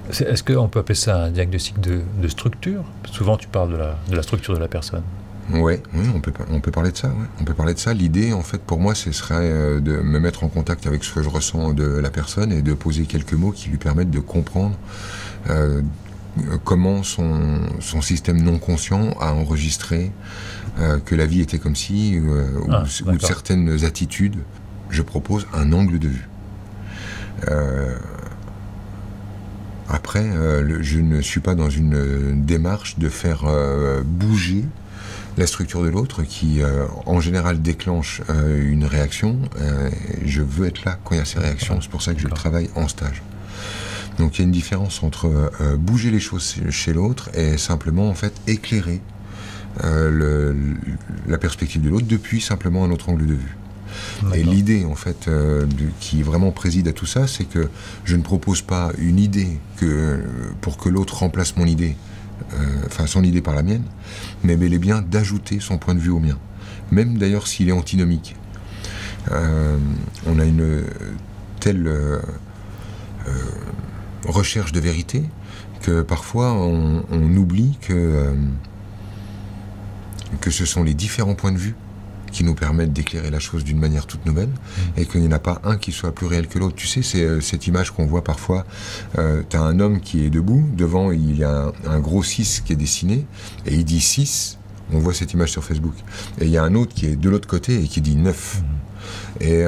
Est-ce qu'on peut appeler ça un diagnostic de structure? Souvent, tu parles de la structure de la personne. Oui, on peut parler de ça. Ouais. On peut parler de ça. L'idée, en fait, pour moi, ce serait de me mettre en contact avec ce que je ressens de la personne et de poser quelques mots qui lui permettent de comprendre comment son système non conscient a enregistré que la vie était comme si, ou certaines attitudes. Je propose un angle de vue. Après, je ne suis pas dans une démarche de faire bouger la structure de l'autre qui, en général, déclenche une réaction. Je veux être là quand il y a ces réactions. C'est pour ça que je travaille en stage. Donc il y a une différence entre bouger les choses chez l'autre et simplement, en fait, éclairer la perspective de l'autre depuis simplement un autre angle de vue. Et l'idée, en fait, qui vraiment préside à tout ça, c'est que je ne propose pas une idée pour que l'autre remplace mon idée, enfin son idée par la mienne, mais bel et bien d'ajouter son point de vue au mien, même d'ailleurs s'il est antinomique. On a une telle recherche de vérité que parfois on oublie que ce sont les différents points de vue qui nous permettent d'éclairer la chose d'une manière toute nouvelle, et qu'il n'y en a pas un qui soit plus réel que l'autre. Tu sais, c'est cette image qu'on voit parfois, tu as un homme qui est debout, devant il y a un gros 6 qui est dessiné, et il dit 6, on voit cette image sur Facebook, et il y a un autre qui est de l'autre côté et qui dit 9. Et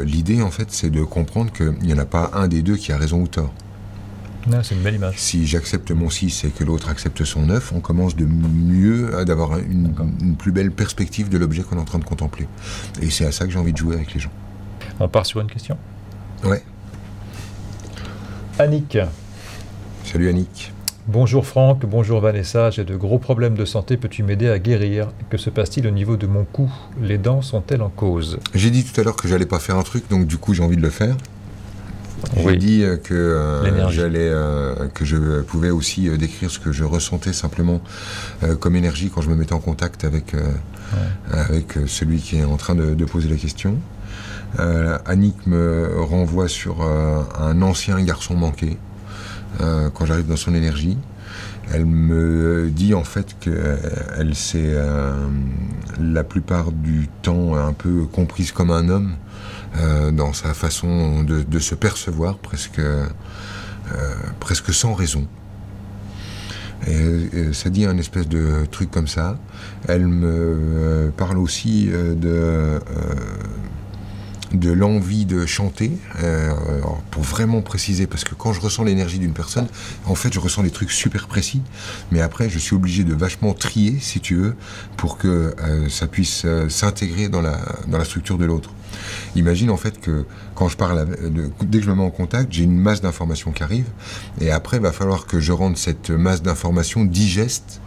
l'idée, en fait, c'est de comprendre qu'il n'y en a pas un des deux qui a raison ou tort. C'est une belle image. Si j'accepte mon 6 et que l'autre accepte son 9, on commence d'avoir une plus belle perspective de l'objet qu'on est en train de contempler. Et c'est à ça que j'ai envie de jouer avec les gens. On part sur une question. Ouais. Annick. Salut Annick. Bonjour Franck, bonjour Vanessa, j'ai de gros problèmes de santé, peux-tu m'aider à guérir? Que se passe-t-il au niveau de mon cou? Les dents sont-elles en cause? J'ai dit tout à l'heure que j'allais pas faire un truc, donc du coup j'ai envie de le faire. J'ai dit que que je pouvais aussi décrire ce que je ressentais simplement comme énergie quand je me mettais en contact avec celui qui est en train de poser la question. Annick me renvoie sur un ancien garçon manqué quand j'arrive dans son énergie. Elle me dit en fait qu'elle s'est la plupart du temps un peu comprise comme un homme dans sa façon de se percevoir, presque sans raison. Et ça dit un espèce de truc comme ça. Elle me parle aussi de l'envie de chanter, pour vraiment préciser, parce que quand je ressens l'énergie d'une personne, en fait je ressens des trucs super précis, mais après je suis obligé de vachement trier, si tu veux, pour que ça puisse s'intégrer dans la structure de l'autre. Imagine en fait que quand je parle, dès que je me mets en contact, j'ai une masse d'informations qui arrive, et après il va falloir que je rende cette masse d'informations digeste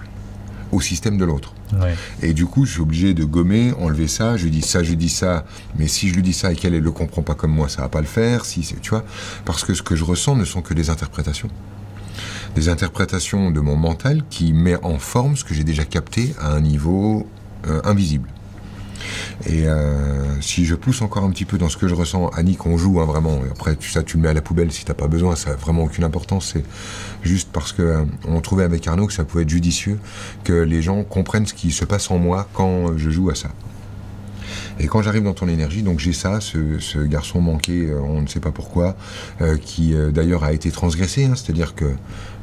au système de l'autre. Ouais. Et du coup, je suis obligé de gommer, enlever ça, je dis ça, mais si je lui dis ça et qu'elle ne le comprend pas comme moi, ça va pas le faire, tu vois, parce que ce que je ressens ne sont que des interprétations. Des interprétations de mon mental qui met en forme ce que j'ai déjà capté à un niveau invisible. Et si je pousse encore un petit peu dans ce que je ressens, Annick, on joue vraiment. Après, tu le mets à la poubelle si t'as pas besoin, ça n'a vraiment aucune importance. C'est juste parce que on trouvait avec Arnaud que ça pouvait être judicieux que les gens comprennent ce qui se passe en moi quand je joue à ça. Et quand j'arrive dans ton énergie, donc j'ai ça, ce garçon manqué, on ne sait pas pourquoi, qui d'ailleurs a été transgressé, hein, c'est-à-dire que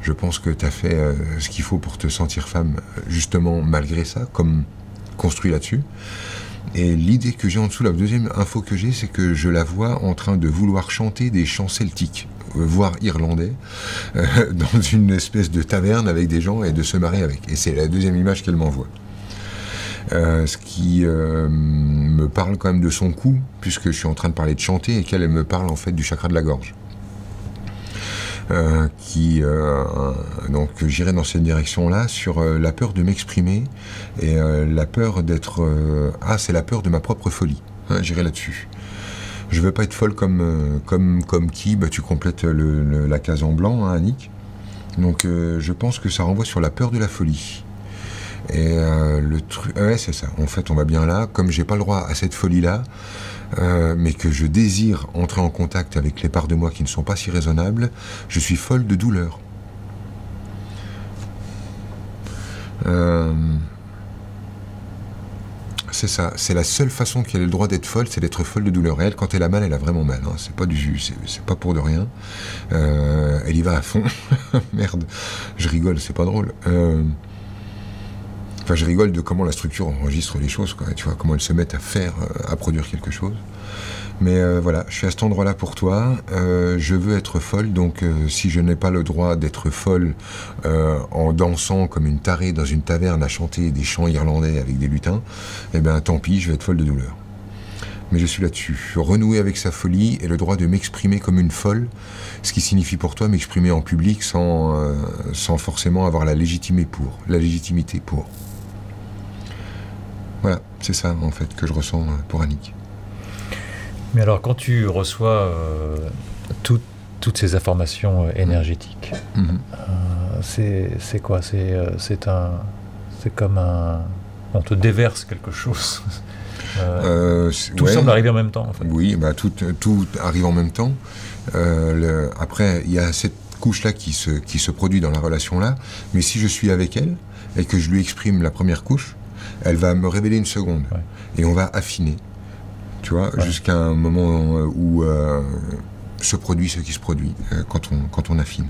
je pense que tu as fait ce qu'il faut pour te sentir femme, justement malgré ça, comme construit là-dessus. Et l'idée que j'ai en dessous, la deuxième info que j'ai, c'est que je la vois en train de vouloir chanter des chants celtiques, voire irlandais, dans une espèce de taverne avec des gens et de se marrer avec. Et c'est la deuxième image qu'elle m'envoie. Ce qui me parle quand même de son cou, puisque je suis en train de parler de chanter et qu'elle me parle en fait du chakra de la gorge. Donc j'irai dans cette direction-là sur la peur de m'exprimer et la peur d'être... c'est la peur de ma propre folie. Hein, j'irai là-dessus. Je veux pas être folle comme qui, tu complètes la case en blanc, hein, Annick. Donc je pense que ça renvoie sur la peur de la folie. Et le truc... ouais, c'est ça. En fait, on va bien là. Comme j'ai pas le droit à cette folie-là, mais que je désire entrer en contact avec les parts de moi qui ne sont pas si raisonnables, je suis folle de douleur. C'est ça, c'est la seule façon qu'elle ait le droit d'être folle, c'est d'être folle de douleur. Et elle, quand elle a mal, elle a vraiment mal, hein. C'est pas pour de rien. Elle y va à fond. Merde, je rigole, c'est pas drôle. Enfin, je rigole de comment la structure enregistre les choses, quoi, tu vois, comment elles se mettent à faire, à produire quelque chose. Mais voilà, je suis à cet endroit-là pour toi. Je veux être folle, donc si je n'ai pas le droit d'être folle en dansant comme une tarée dans une taverne à chanter des chants irlandais avec des lutins, eh bien tant pis, je vais être folle de douleur. Mais je suis là-dessus. Renouer avec sa folie et le droit de m'exprimer comme une folle, ce qui signifie pour toi m'exprimer en public sans forcément avoir la légitimité pour. Voilà, c'est ça en fait que je ressens pour Annick. Mais alors quand tu reçois toutes ces informations énergétiques, c'est quoi? C'est comme un... On te déverse quelque chose. Tout semble arriver en même temps en fait. Oui, tout arrive en même temps. Après, il y a cette couche-là qui se produit dans la relation-là, mais si je suis avec elle et que je lui exprime la première couche, elle va me révéler une seconde, et on va affiner, tu vois, jusqu'à un moment où se produit ce qui se produit quand on affine.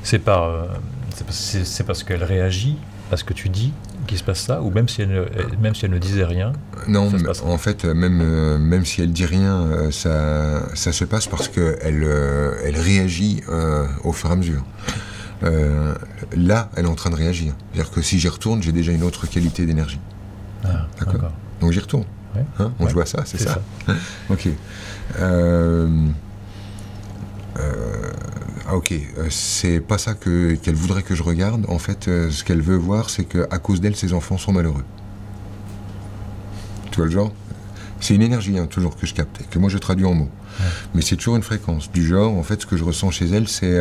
C'est parce qu'elle réagit à ce que tu dis qu'il se passe ça, ou même si elle ne disait rien? Non, en fait, même si elle dit rien, ça se passe parce qu'elle réagit au fur et à mesure. Là, elle est en train de réagir. C'est-à-dire que si j'y retourne, j'ai déjà une autre qualité d'énergie. D'accord. Donc j'y retourne. Ouais. Hein, on joue à ça, c'est ça. Ok. Ok. C'est pas ça qu'elle voudrait que je regarde. En fait, ce qu'elle veut voir, c'est qu'à cause d'elle, ses enfants sont malheureux. Tu vois le genre? C'est une énergie, hein, toujours, que je capte, et que moi je traduis en mots. Ouais. Mais c'est toujours une fréquence. Du genre, en fait, ce que je ressens chez elle, c'est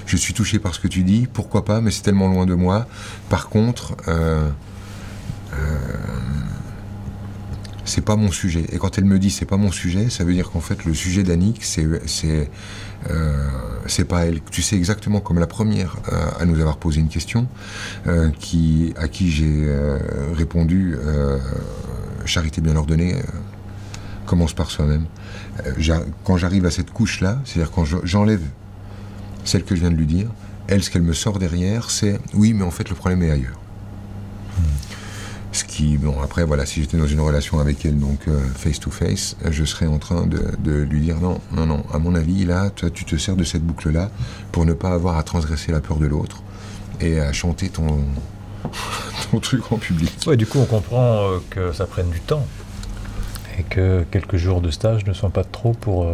je suis touché par ce que tu dis, pourquoi pas, mais c'est tellement loin de moi. Par contre, c'est pas mon sujet. Et quand elle me dit c'est pas mon sujet, ça veut dire qu'en fait, le sujet d'Annick, c'est pas elle. Tu sais exactement comme la première à nous avoir posé une question, à qui j'ai répondu charité bien ordonnée commence par soi-même. Quand j'arrive à cette couche-là, c'est-à-dire quand j'enlève celle que je viens de lui dire, elle, ce qu'elle me sort derrière, c'est oui, mais en fait, le problème est ailleurs. Ce qui, bon, après, voilà, si j'étais dans une relation avec elle, donc face to face, je serais en train de lui dire non, à mon avis, là, toi, tu te sers de cette boucle-là pour ne pas avoir à transgresser la peur de l'autre et à chanter ton truc en public. Ouais, du coup, on comprend que ça prenne du temps et que quelques jours de stage ne sont pas trop pour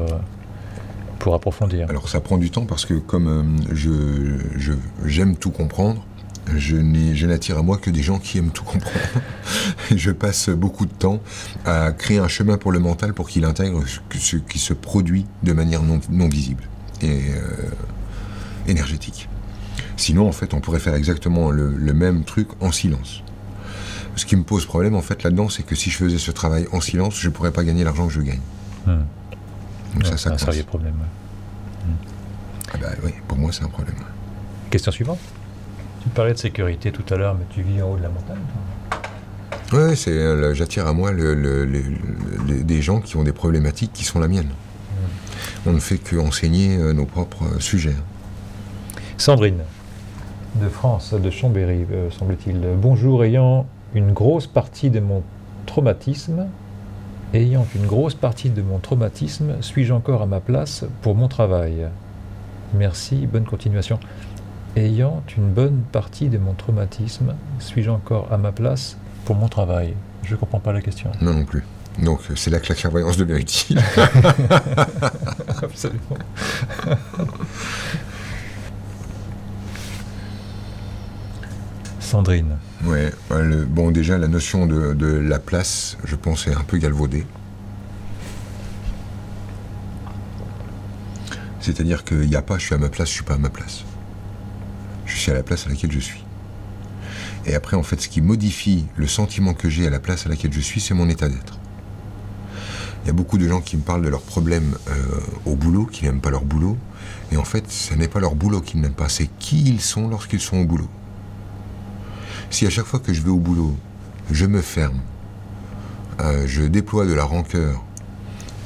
approfondir. Alors, ça prend du temps parce que comme j'aime tout comprendre, je n'attire à moi que des gens qui aiment tout comprendre. Je passe beaucoup de temps à créer un chemin pour le mental pour qu'il intègre ce qui se produit de manière non visible et énergétique. Sinon, en fait, on pourrait faire exactement le même truc en silence. Ce qui me pose problème, en fait, là-dedans, c'est que si je faisais ce travail en silence, je ne pourrais pas gagner l'argent que je gagne. Donc ouais, ça, c'est un problème. Ah bah oui, pour moi, c'est un problème. Question suivante. Tu parlais de sécurité tout à l'heure, mais tu vis en haut de la montagne. Oui, j'attire à moi des gens qui ont des problématiques qui sont la mienne. On ne fait qu'enseigner nos propres sujets. Sandrine, de France, de Chambéry, semble-t-il. Bonjour, ayant une grosse partie de mon traumatisme, suis-je encore à ma place pour mon travail? Merci, bonne continuation. Ayant une bonne partie de mon traumatisme, suis-je encore à ma place pour mon travail? Je ne comprends pas la question. Non plus. Donc c'est là que la clairvoyance devient utile. Absolument. Sandrine. Ouais, bon déjà la notion de la place, je pense, est un peu galvaudée. C'est-à-dire qu'il n'y a pas je suis à ma place, je suis pas à ma place. Je suis à la place à laquelle je suis. Et après, en fait, ce qui modifie le sentiment que j'ai à la place à laquelle je suis, c'est mon état d'être. Il y a beaucoup de gens qui me parlent de leurs problèmes au boulot, qui n'aiment pas leur boulot. Et en fait, ce n'est pas leur boulot qu'ils n'aiment pas, c'est qui ils sont lorsqu'ils sont au boulot. Si à chaque fois que je vais au boulot, je me ferme, je déploie de la rancœur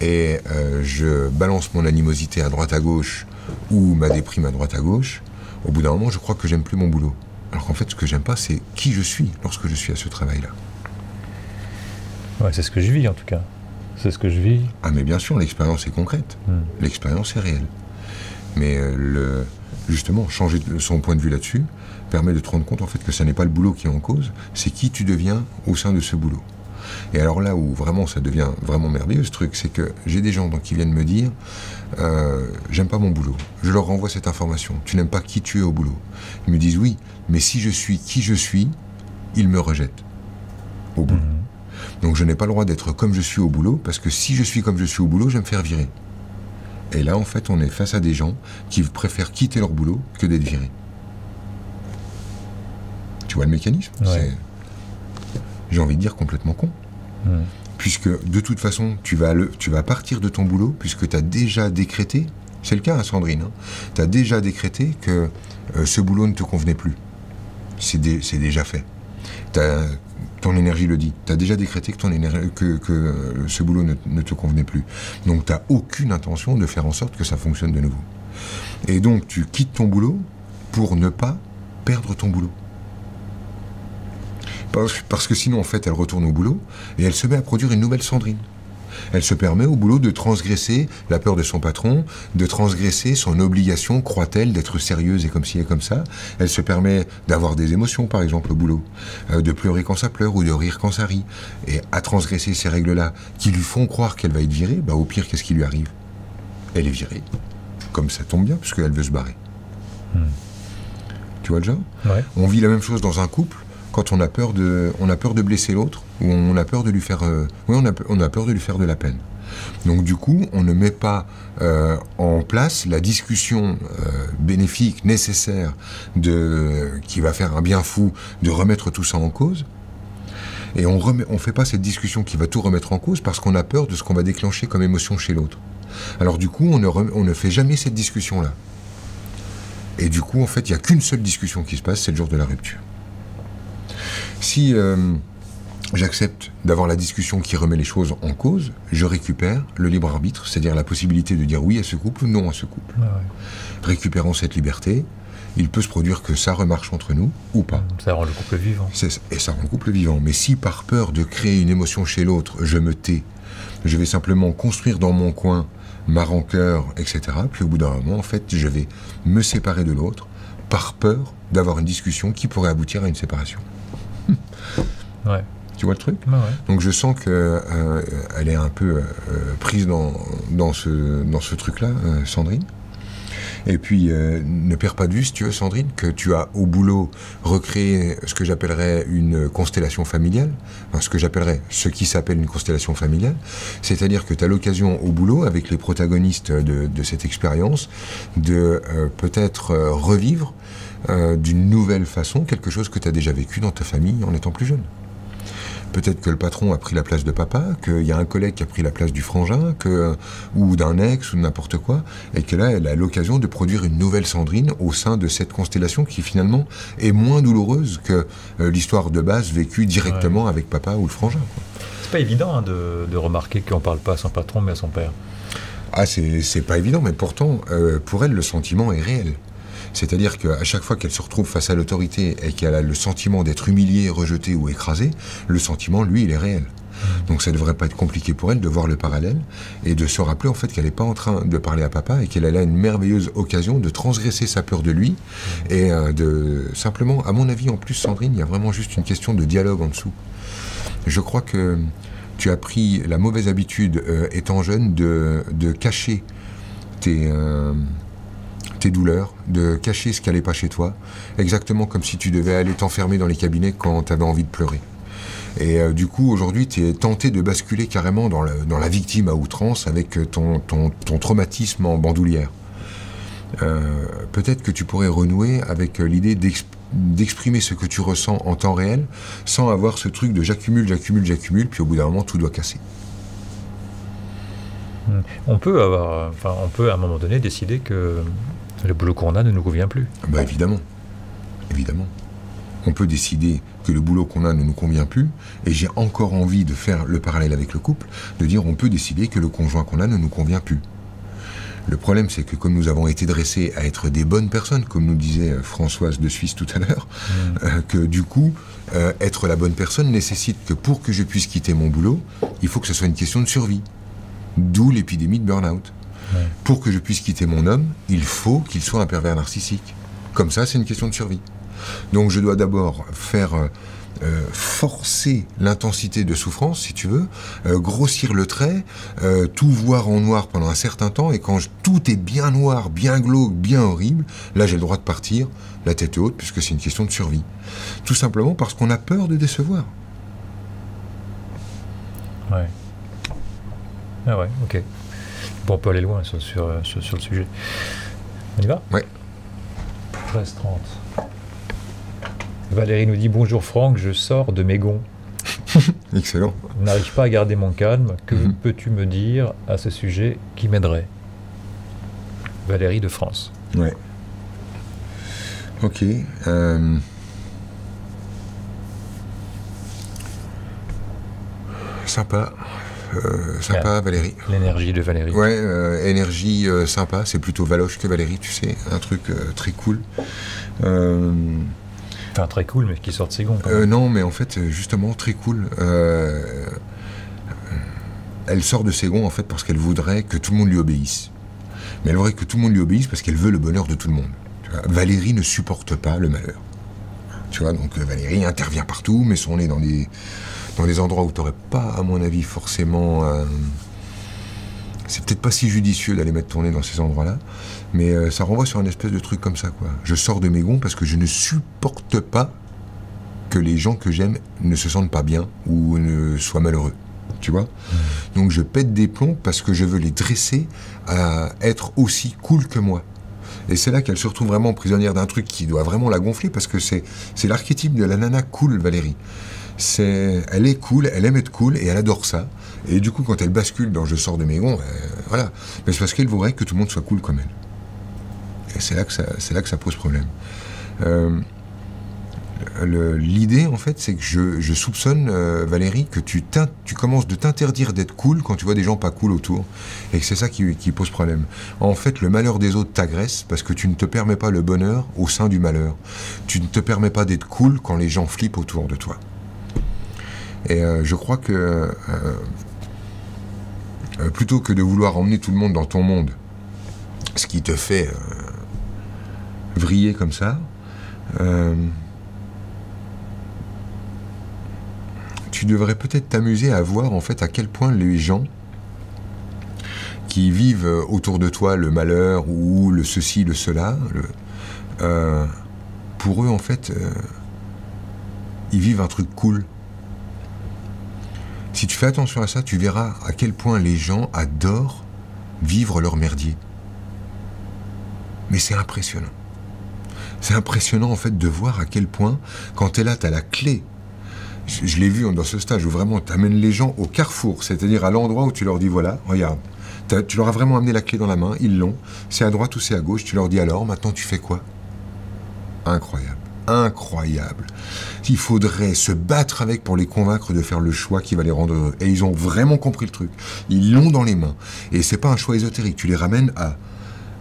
et je balance mon animosité à droite à gauche ou ma déprime à droite à gauche, au bout d'un moment, je crois que j'aime plus mon boulot. Alors qu'en fait, ce que j'aime pas, c'est qui je suis lorsque je suis à ce travail-là. Ouais, c'est ce que je vis en tout cas. C'est ce que je vis. Ah mais bien sûr, l'expérience est concrète. L'expérience est réelle. Mais justement, changer son point de vue là-dessus permet de te rendre compte en fait que ce n'est pas le boulot qui est en cause, c'est qui tu deviens au sein de ce boulot. Et alors là où vraiment ça devient vraiment merveilleux ce truc, c'est que j'ai des gens qui viennent me dire j'aime pas mon boulot. Je leur renvoie cette information. Tu n'aimes pas qui tu es au boulot. Ils me disent oui, mais si je suis qui je suis, ils me rejettent au boulot. Donc je n'ai pas le droit d'être comme je suis au boulot, parce que si je suis comme je suis au boulot, je vais me faire virer. Et là, en fait, on est face à des gens qui préfèrent quitter leur boulot que d'être virés. Tu vois le mécanisme? Ouais. J'ai envie de dire complètement con. Puisque de toute façon, tu vas partir de ton boulot, puisque tu as déjà décrété, c'est le cas, hein, Sandrine, hein, tu as déjà décrété que ce boulot ne te convenait plus. C'est déjà fait. Ton énergie le dit. Tu as déjà décrété que ce boulot ne te convenait plus. Donc tu n'as aucune intention de faire en sorte que ça fonctionne de nouveau. Et donc tu quittes ton boulot pour ne pas perdre ton boulot. Parce que sinon, en fait, elle retourne au boulot et elle se met à produire une nouvelle Sandrine. Elle se permet au boulot de transgresser la peur de son patron, de transgresser son obligation, croit-elle, d'être sérieuse et comme ci et comme ça. Elle se permet d'avoir des émotions, par exemple, au boulot, de pleurer quand ça pleure ou de rire quand ça rit. Et à transgresser ces règles-là qui lui font croire qu'elle va être virée, bah, au pire, qu'est-ce qui lui arrive? Elle est virée. Comme ça tombe bien, puisqu'elle veut se barrer. Tu vois le genre? Ouais. On vit la même chose dans un couple. quand on a peur de blesser l'autre, ou on a peur de lui faire, on a peur de lui faire de la peine. Donc du coup, on ne met pas en place la discussion bénéfique, nécessaire, qui va faire un bien fou, de remettre tout ça en cause. Et on ne fait pas cette discussion qui va tout remettre en cause parce qu'on a peur de ce qu'on va déclencher comme émotion chez l'autre. Alors du coup, on ne fait jamais cette discussion-là. Et du coup, en fait, il n'y a qu'une seule discussion qui se passe, c'est le jour de la rupture. Si j'accepte d'avoir la discussion qui remet les choses en cause, je récupère le libre arbitre, c'est-à-dire la possibilité de dire oui à ce couple ou non à ce couple. Ah ouais. Récupérant cette liberté, il peut se produire que ça remarche entre nous ou pas. Ça rend le couple vivant. Et ça rend le couple vivant. Mais si par peur de créer une émotion chez l'autre, je me tais, je vais simplement construire dans mon coin ma rancœur, etc., puis au bout d'un moment, en fait, je vais me séparer de l'autre par peur d'avoir une discussion qui pourrait aboutir à une séparation. Ouais. Tu vois le truc ? Ouais. Donc je sens qu'elle est un peu prise dans ce truc-là, Sandrine. Et puis, ne perds pas de vue, si tu veux, Sandrine, que tu as au boulot recréé ce que j'appellerais une constellation familiale, enfin, ce qui s'appelle une constellation familiale, c'est-à-dire que tu as l'occasion au boulot, avec les protagonistes de cette expérience, de peut-être revivre d'une nouvelle façon quelque chose que tu as déjà vécu dans ta famille en étant plus jeune. Peut-être que le patron a pris la place de papa, qu'il y a un collègue qui a pris la place du frangin, ou d'un ex, ou n'importe quoi, et que là, elle a l'occasion de produire une nouvelle Sandrine au sein de cette constellation qui, finalement, est moins douloureuse que l'histoire de base vécue directement avec papa ou le frangin, quoi. C'est pas évident de remarquer qu'on parle pas à son patron, mais à son père. Ah, c'est pas évident, mais pourtant, pour elle, le sentiment est réel. C'est-à-dire qu'à chaque fois qu'elle se retrouve face à l'autorité et qu'elle a le sentiment d'être humiliée, rejetée ou écrasée, le sentiment, lui, il est réel. Donc ça ne devrait pas être compliqué pour elle de voir le parallèle et de se rappeler en fait qu'elle n'est pas en train de parler à papa et qu'elle a là une merveilleuse occasion de transgresser sa peur de lui et de simplement, à mon avis en plus Sandrine, il y a vraiment juste une question de dialogue en dessous. Je crois que tu as pris la mauvaise habitude étant jeune de cacher tes douleurs, de cacher ce qui n'allait pas chez toi, exactement comme si tu devais aller t'enfermer dans les cabinets quand tu avais envie de pleurer. Et du coup, aujourd'hui, tu es tenté de basculer carrément dans la victime à outrance avec ton traumatisme en bandoulière. Peut-être que tu pourrais renouer avec l'idée d'exprimer ce que tu ressens en temps réel sans avoir ce truc de j'accumule, puis au bout d'un moment, tout doit casser. On peut à un moment donné décider que le boulot qu'on a ne nous convient plus. Bah évidemment. On peut décider que le boulot qu'on a ne nous convient plus, et j'ai encore envie de faire le parallèle avec le couple, de dire on peut décider que le conjoint qu'on a ne nous convient plus. Le problème, c'est que comme nous avons été dressés à être des bonnes personnes, comme nous disait Françoise de Suisse tout à l'heure, que du coup, être la bonne personne nécessite que pour que je puisse quitter mon boulot, il faut que ce soit une question de survie. D'où l'épidémie de burn-out. Ouais. Pour que je puisse quitter mon homme, il faut qu'il soit un pervers narcissique. Comme ça, c'est une question de survie. Donc je dois d'abord faire forcer l'intensité de souffrance, si tu veux, grossir le trait, tout voir en noir pendant un certain temps, et quand tout est bien noir, bien glauque, bien horrible, là j'ai le droit de partir, la tête haute, puisque c'est une question de survie. Tout simplement parce qu'on a peur de décevoir. Ouais. Ah ouais, ok. Bon, on peut aller loin sur le sujet. On y va ? Ouais. 13h30. Valérie nous dit « Bonjour Franck, je sors de mes gonds. Excellent. Je n'arrive pas à garder mon calme. Que peux-tu me dire à ce sujet qui m'aiderait ?» Valérie de France. Ouais. Ok. Sympa. Sympa, Valérie. L'énergie de Valérie. Ouais, énergie sympa, c'est plutôt Valoche que Valérie, tu sais, un truc très cool. Enfin, très cool, mais qui sort de ses gonds. Non, mais en fait, justement, très cool. Elle sort de ses gonds, en fait, parce qu'elle voudrait que tout le monde lui obéisse. Mais elle voudrait que tout le monde lui obéisse parce qu'elle veut le bonheur de tout le monde. Tu vois, Valérie ne supporte pas le malheur. Tu vois, donc Valérie intervient partout, met son nez dans des endroits où tu n'aurais pas, à mon avis, forcément... c'est peut-être pas si judicieux d'aller mettre ton nez dans ces endroits-là, mais ça renvoie sur un espèce de truc comme ça, quoi. Je sors de mes gonds parce que je ne supporte pas que les gens que j'aime ne se sentent pas bien ou ne soient malheureux. Tu vois ? Donc je pète des plombs parce que je veux les dresser à être aussi cool que moi. Et c'est là qu'elle se retrouve vraiment prisonnière d'un truc qui doit vraiment la gonfler, parce que c'est l'archétype de la nana cool, Valérie. Elle est cool, elle aime être cool et elle adore ça. Et du coup, quand elle bascule dans Je sors de mes gonds, voilà. Mais c'est parce qu'elle voudrait que tout le monde soit cool comme elle. Et c'est là que ça pose problème. L'idée, en fait, c'est que je soupçonne, Valérie, que tu commences de t'interdire d'être cool quand tu vois des gens pas cool autour, et que c'est ça qui pose problème. En fait, le malheur des autres t'agresse parce que tu ne te permets pas le bonheur au sein du malheur. Tu ne te permets pas d'être cool quand les gens flippent autour de toi. Et je crois que plutôt que de vouloir emmener tout le monde dans ton monde, ce qui te fait vriller comme ça, tu devrais peut-être t'amuser à voir en fait à quel point les gens qui vivent autour de toi le malheur ou le ceci, le cela, pour eux en fait, ils vivent un truc cool. Si tu fais attention à ça, tu verras à quel point les gens adorent vivre leur merdier. Mais c'est impressionnant. C'est impressionnant en fait de voir à quel point, quand t'es là, t'as la clé. Je l'ai vu dans ce stage où vraiment t'amènes les gens au carrefour, c'est-à-dire à l'endroit où tu leur dis voilà, regarde, tu leur as vraiment amené la clé dans la main, ils l'ont, c'est à droite ou c'est à gauche, tu leur dis alors, maintenant tu fais quoi? Incroyable, incroyable. Il faudrait se battre avec pour les convaincre de faire le choix qui va les rendre heureux. Et ils ont vraiment compris le truc, ils l'ont dans les mains. Et c'est pas un choix ésotérique, tu les ramènes à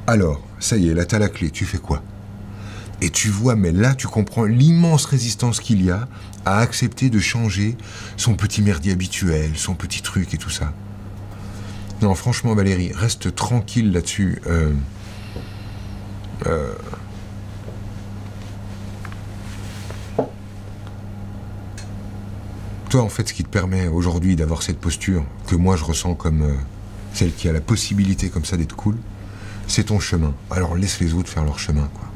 alors, ça y est, là t'as la clé, tu fais quoi? Et tu vois, mais là, tu comprends l'immense résistance qu'il y a à accepter de changer son petit merdier habituel, son petit truc et tout ça. Non, franchement, Valérie, reste tranquille là-dessus. Toi, en fait, ce qui te permet aujourd'hui d'avoir cette posture que moi je ressens comme celle qui a la possibilité comme ça d'être cool, c'est ton chemin. Alors laisse les autres faire leur chemin, quoi.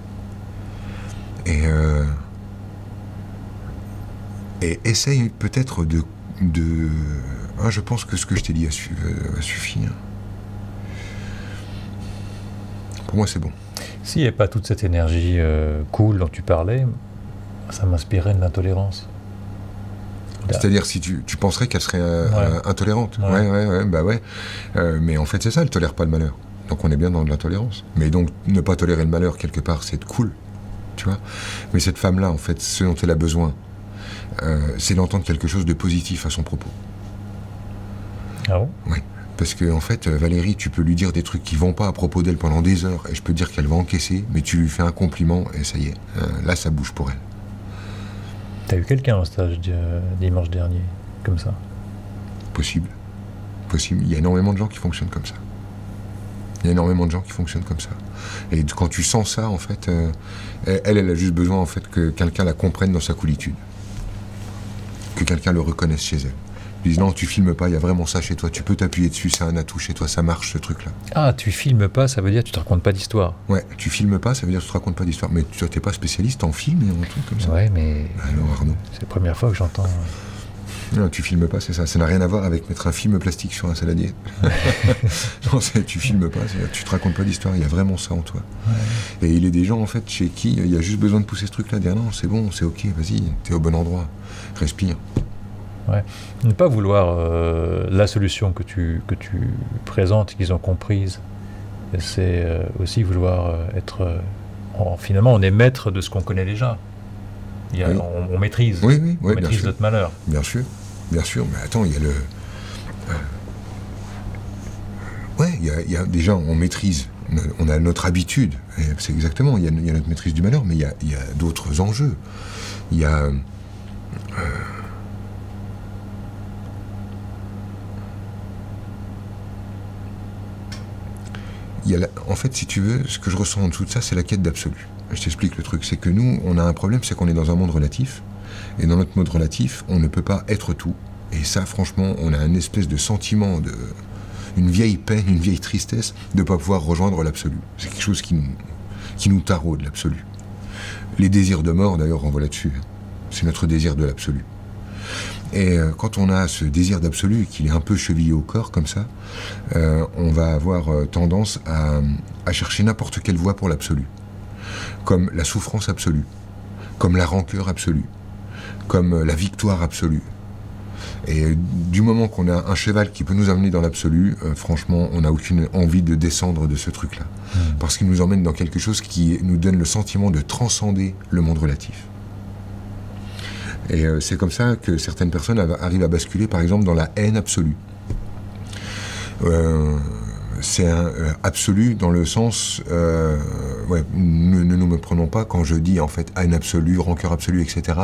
Et essaye peut-être de je pense que ce que je t'ai dit a suffi. Pour moi, c'est bon. S'il n'y avait pas toute cette énergie cool dont tu parlais, ça m'inspirait de l'intolérance. C'est-à-dire, si tu penserais qu'elle serait intolérante. Ouais, bah ouais. Mais en fait, c'est ça, elle ne tolère pas le malheur. Donc on est bien dans de l'intolérance. Mais donc, ne pas tolérer le malheur, quelque part, c'est cool. Tu vois. Mais cette femme-là, en fait, ce dont elle a besoin, c'est d'entendre quelque chose de positif à son propos. Ah bon? Oui. Parce que, en fait, Valérie, tu peux lui dire des trucs qui vont pas à propos d'elle pendant des heures, et je peux te dire qu'elle va encaisser, mais tu lui fais un compliment, et ça y est, là, ça bouge pour elle. T'as eu quelqu'un au stage dimanche dernier, comme ça? Possible. Possible. Il y a énormément de gens qui fonctionnent comme ça. Il y a énormément de gens qui fonctionnent comme ça. Et quand tu sens ça, en fait, elle a juste besoin, en fait, que quelqu'un la comprenne dans sa coolitude. Que quelqu'un le reconnaisse chez elle. Ils disent non, tu filmes pas, il y a vraiment ça chez toi, tu peux t'appuyer dessus, c'est un atout chez toi, ça marche ce truc-là. Ah, tu filmes pas, ça veut dire que tu te racontes pas d'histoire. Ouais, tu filmes pas, ça veut dire que tu te racontes pas d'histoire. Mais tu n'es pas spécialiste en film et en truc comme ça. Ouais, mais. Alors Arnaud. C'est la première fois que j'entends. Non, tu filmes pas, c'est ça. Ça n'a rien à voir avec mettre un film plastique sur un saladier. Non, tu filmes pas, tu te racontes pas d'histoire, il y a vraiment ça en toi. Ouais. Et il y a des gens, en fait, chez qui il y a juste besoin de pousser ce truc-là, dire non, c'est bon, c'est ok, vas-y, t'es au bon endroit, respire. Ouais. Ne pas vouloir la solution que tu présentes, qu'ils ont comprise, c'est aussi vouloir être... finalement, on est maître de ce qu'on connaît déjà. Oui. On maîtrise, on maîtrise notre malheur. Bien sûr, mais attends, il y a le... il y a déjà, on maîtrise, on a notre habitude, c'est exactement, il y a notre maîtrise du malheur, mais il y a d'autres enjeux. Il y a... en fait, si tu veux, ce que je ressens en dessous de ça, c'est la quête d'absolu. Je t'explique le truc, c'est que nous, on a un problème, c'est qu'on est dans un monde relatif, et dans notre monde relatif, on ne peut pas être tout. Et ça, franchement, on a une espèce de sentiment, une vieille peine, une vieille tristesse de ne pas pouvoir rejoindre l'absolu. C'est quelque chose qui nous taraude, l'absolu. Les désirs de mort, d'ailleurs, renvoient là-dessus. c'est notre désir de l'absolu. Et quand on a ce désir d'absolu et qu'il est un peu chevillé au corps comme ça, on va avoir tendance à chercher n'importe quelle voie pour l'absolu. Comme la souffrance absolue, comme la rancœur absolue, comme la victoire absolue. Et du moment qu'on a un cheval qui peut nous amener dans l'absolu, franchement, on n'a aucune envie de descendre de ce truc-là. Parce qu'il nous emmène dans quelque chose qui nous donne le sentiment de transcender le monde relatif. Et c'est comme ça que certaines personnes arrivent à basculer, par exemple, dans la haine absolue. C'est absolu dans le sens... ne nous me prenons pas quand je dis, en fait, haine absolue, rancœur absolue, etc.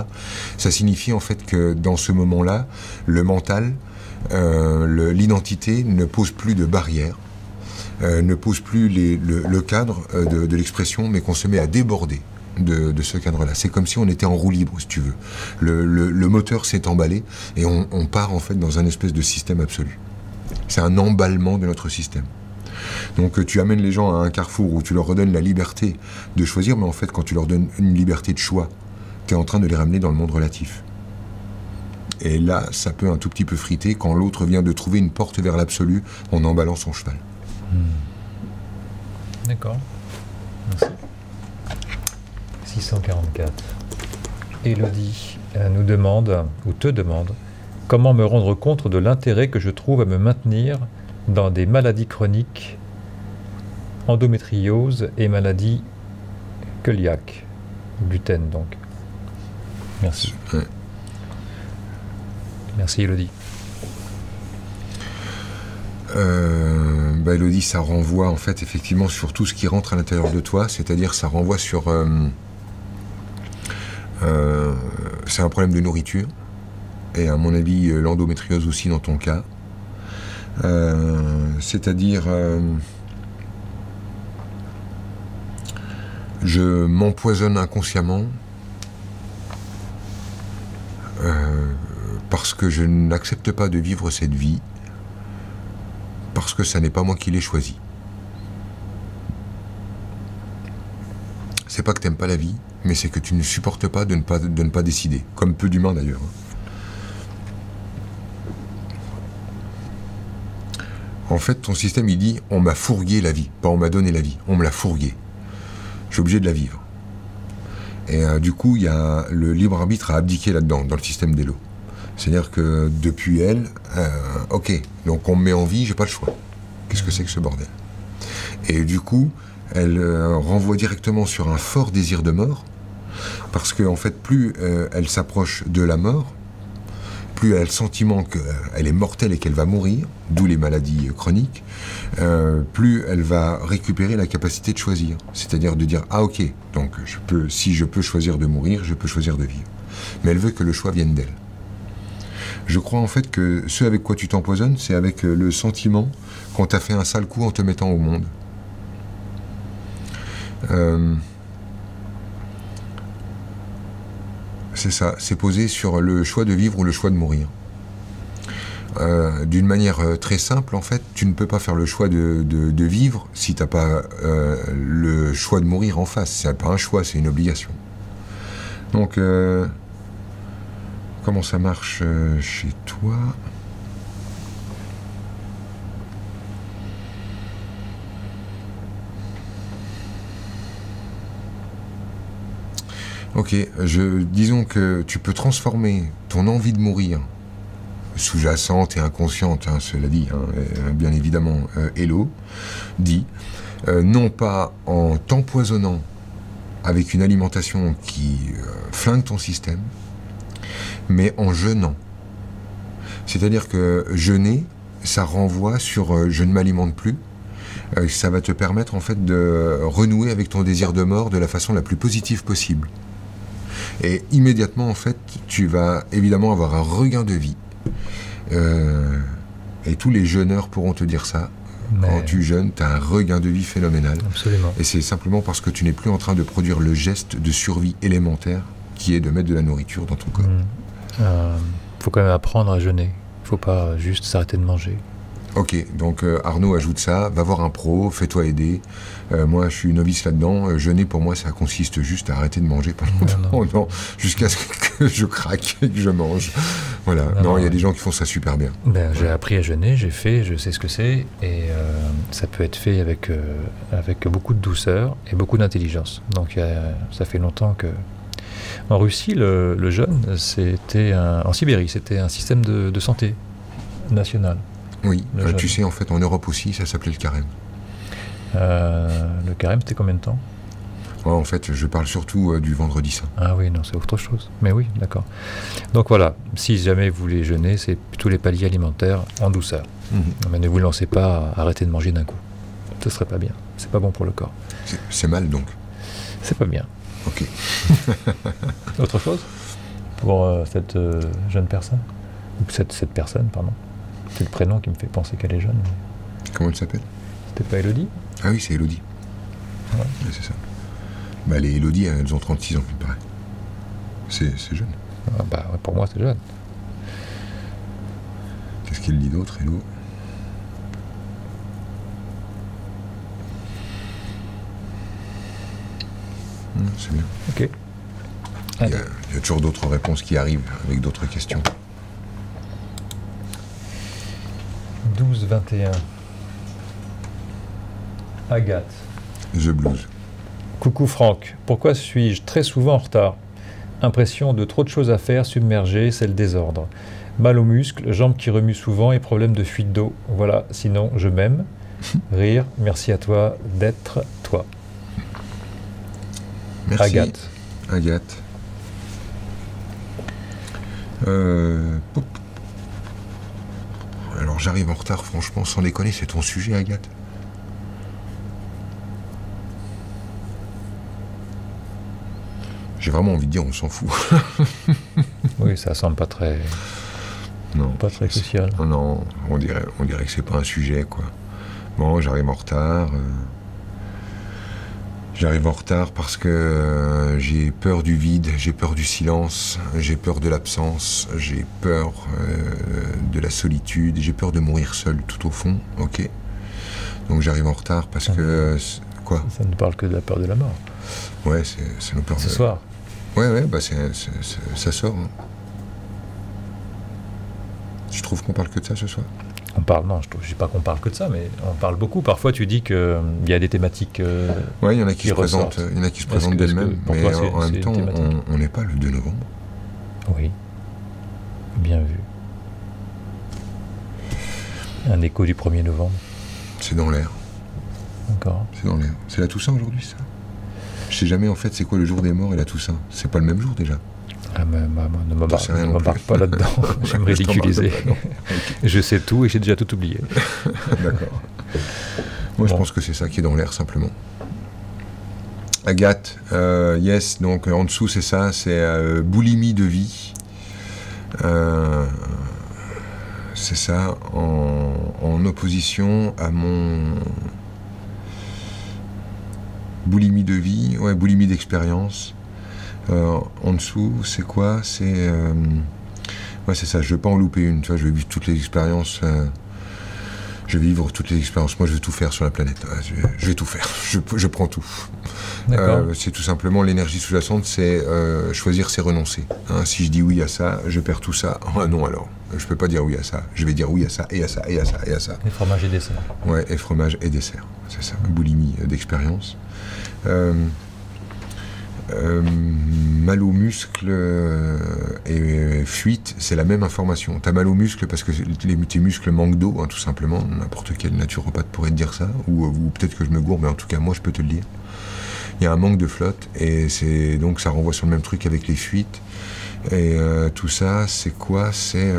Ça signifie, en fait, que dans ce moment-là, le mental, l'identité ne pose plus de barrières, ne pose plus le cadre de l'expression, mais qu'on se met à déborder de ce cadre-là. C'est comme si on était en roue libre, si tu veux. Le moteur s'est emballé et on part en fait dans un espèce de système absolu. C'est un emballement de notre système. Donc tu amènes les gens à un carrefour où tu leur redonnes la liberté de choisir, mais en fait quand tu leur donnes une liberté de choix, tu es en train de les ramener dans le monde relatif. Et là, ça peut un tout petit peu friter quand l'autre vient de trouver une porte vers l'absolu en emballant son cheval. D'accord. Merci. 644. Élodie nous demande, ou te demande, comment me rendre compte de l'intérêt que je trouve à me maintenir dans des maladies chroniques, endométriose et maladie cœliaque, gluten donc. Merci. Ouais. Merci Élodie. Élodie, ça renvoie en fait effectivement sur tout ce qui rentre à l'intérieur de toi, c'est-à-dire ça renvoie sur... c'est un problème de nourriture, et à mon avis l'endométriose aussi dans ton cas. C'est-à-dire je m'empoisonne inconsciemment parce que je n'accepte pas de vivre cette vie, parce que ça n'est pas moi qui l'ai choisi. C'est pas que t'aimes pas la vie, mais c'est que tu ne supportes pas de ne pas décider, comme peu d'humains d'ailleurs. En fait, ton système, il dit, on m'a fourgué la vie, pas on m'a donné la vie, on me l'a fourgué. Je suis obligé de la vivre. Et du coup, il y a le libre arbitre à abdiquer là-dedans, dans le système d'Elo. C'est-à-dire que depuis elle, ok, donc on me met en vie, j'ai pas le choix. Qu'est-ce que c'est que ce bordel? Et du coup, elle renvoie directement sur un fort désir de mort, parce qu'en fait, plus elle s'approche de la mort, plus elle a le sentiment qu'elle est mortelle et qu'elle va mourir, d'où les maladies chroniques, plus elle va récupérer la capacité de choisir. C'est-à-dire de dire, ah ok, donc si je peux choisir de mourir, je peux choisir de vivre. Mais elle veut que le choix vienne d'elle. Je crois en fait que ce avec quoi tu t'empoisonnes, c'est avec le sentiment qu'on t'a fait un sale coup en te mettant au monde. C'est ça, c'est posé sur le choix de vivre ou le choix de mourir. D'une manière très simple, en fait, tu ne peux pas faire le choix de vivre si tu n'as pas le choix de mourir en face. C'est pas un choix, c'est une obligation. Donc, comment ça marche chez toi ? Ok, disons que tu peux transformer ton envie de mourir, sous-jacente et inconsciente, cela dit, bien évidemment, Hello, dit, non pas en t'empoisonnant avec une alimentation qui flingue ton système, mais en jeûnant. C'est-à-dire que jeûner, ça renvoie sur je ne m'alimente plus. Ça va te permettre en fait de renouer avec ton désir de mort de la façon la plus positive possible. Et immédiatement en fait, tu vas évidemment avoir un regain de vie. Et tous les jeûneurs pourront te dire ça. Mais... Quand tu jeûnes, tu as un regain de vie phénoménal. Absolument. Et c'est simplement parce que tu n'es plus en train de produire le geste de survie élémentaire qui est de mettre de la nourriture dans ton corps. Faut quand même apprendre à jeûner. Faut pas juste s'arrêter de manger. Ok, donc Arnaud ajoute ça, va voir un pro, fais-toi aider. Moi, je suis novice là-dedans. Jeûner, pour moi, ça consiste juste à arrêter de manger pendant jusqu'à ce que je craque et que je mange. Voilà. Non, il y a des gens qui font ça super bien. Ben, j'ai appris à jeûner, j'ai fait, je sais ce que c'est, et ça peut être fait avec beaucoup de douceur et beaucoup d'intelligence. Donc ça fait longtemps que... En Russie, le jeûne, en Sibérie, c'était un système de santé national. Oui, tu sais, en fait, en Europe aussi, ça s'appelait le carême. Le carême, c'était combien de temps? En fait, je parle surtout du vendredi saint. Ah oui, non, c'est autre chose. Mais oui, d'accord. Donc voilà, si jamais vous voulez jeûner, c'est plutôt les paliers alimentaires en douceur. Mais ne vous lancez pas à arrêter de manger d'un coup. Ce serait pas bien. C'est pas bon pour le corps. C'est mal, donc? C'est pas bien. Ok. Autre chose pour cette jeune personne? Ou cette personne, pardon. C'est le prénom qui me fait penser qu'elle est jeune. Mais... Comment elle s'appelle? C'était pas Elodie? Ah oui, c'est Elodie. Ouais. Ouais, c'est ça. Bah, les Elodie, elles ont 36 ans, il me paraît. C'est jeune. Ah bah, pour moi, c'est jeune. Qu'est-ce qu'il dit d'autre, Elo? C'est bien. Ok. Il y a toujours d'autres réponses qui arrivent avec d'autres questions. 12-21. Agathe. The Blues. Coucou Franck, pourquoi suis-je très souvent en retard? Impression de trop de choses à faire, submergé, c'est le désordre. Mal aux muscles, jambes qui remuent souvent et problème de fuite d'eau. Voilà, sinon je m'aime. Rire, merci à toi d'être toi. Merci. Agathe. Agathe. Alors j'arrive en retard, franchement, sans déconner, c'est ton sujet, Agathe. J'ai vraiment envie de dire, on s'en fout. Oui, ça semble pas très... Non. Pas très crucial. Non, on dirait que c'est pas un sujet, quoi. Bon, j'arrive en retard. J'arrive en retard parce que j'ai peur du vide, j'ai peur du silence, j'ai peur de l'absence, j'ai peur de la solitude, j'ai peur de mourir seul tout au fond, ok. Donc j'arrive en retard parce que... Quoi? Ça ne parle que de la peur de la mort. Ouais, c'est nos peurs. Ce soir. Ouais, bah ça sort. Hein. Tu trouves qu'on parle que de ça ce soir? On parle, non, je ne dis pas qu'on parle que de ça, mais on parle beaucoup. Parfois, tu dis qu'il y a des thématiques. Oui, il y en a qui se présentent, d'elles-mêmes, mais en même temps, on n'est pas le 2 novembre. Oui, bien vu. Un écho du 1er novembre. C'est dans l'air. D'accord. C'est dans l'air. C'est la Toussaint aujourd'hui, ça? Je sais jamais en fait c'est quoi le jour des morts et la Toussaint. C'est pas le même jour déjà. Ah, ne m'embarque pas là-dedans. Je vais me ridiculiser. Je sais tout et j'ai déjà tout oublié. D'accord. Moi, je pense que c'est ça qui est dans l'air, simplement. Agathe, yes, donc en dessous, c'est ça, c'est boulimie de vie. C'est ça, en opposition à mon... Boulimie de vie, ouais, boulimie d'expérience. En dessous, c'est quoi? C'est ouais, c'est ça. Je veux pas en louper une. Tu vois, je vais vivre toutes les expériences. Je vais vivre toutes les expériences. Moi, je veux tout faire sur la planète. Je vais tout faire. Je prends tout. C'est tout simplement l'énergie sous-jacente. C'est choisir, c'est renoncer. Hein, si je dis oui à ça, je perds tout ça. Ah non, alors, je peux pas dire oui à ça. Je vais dire oui à ça et à ça et à ça et à ça. Et fromage et dessert. Ouais, et fromage et dessert. C'est ça. Boulimie d'expérience. Mal aux muscles et fuite, c'est la même information. T'as mal aux muscles parce que tes muscles manquent d'eau, hein, tout simplement. N'importe quel naturopathe pourrait te dire ça, ou peut-être que je me gourre, mais en tout cas moi je peux te le dire. Il y a un manque de flotte et donc ça renvoie sur le même truc avec les fuites. Et tout ça, c'est quoi? C'est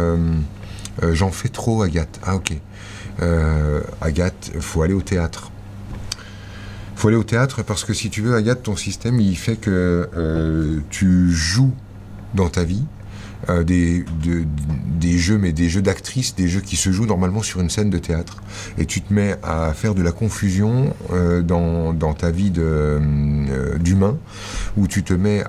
j'en fais trop, Agathe. Ah ok. Agathe, faut aller au théâtre. Faut aller au théâtre parce que si tu veux, Agathe, ton système, il fait que tu joues dans ta vie des jeux, mais des jeux d'actrices, des jeux qui se jouent normalement sur une scène de théâtre. Et tu te mets à faire de la confusion dans ta vie d'humain, où tu te mets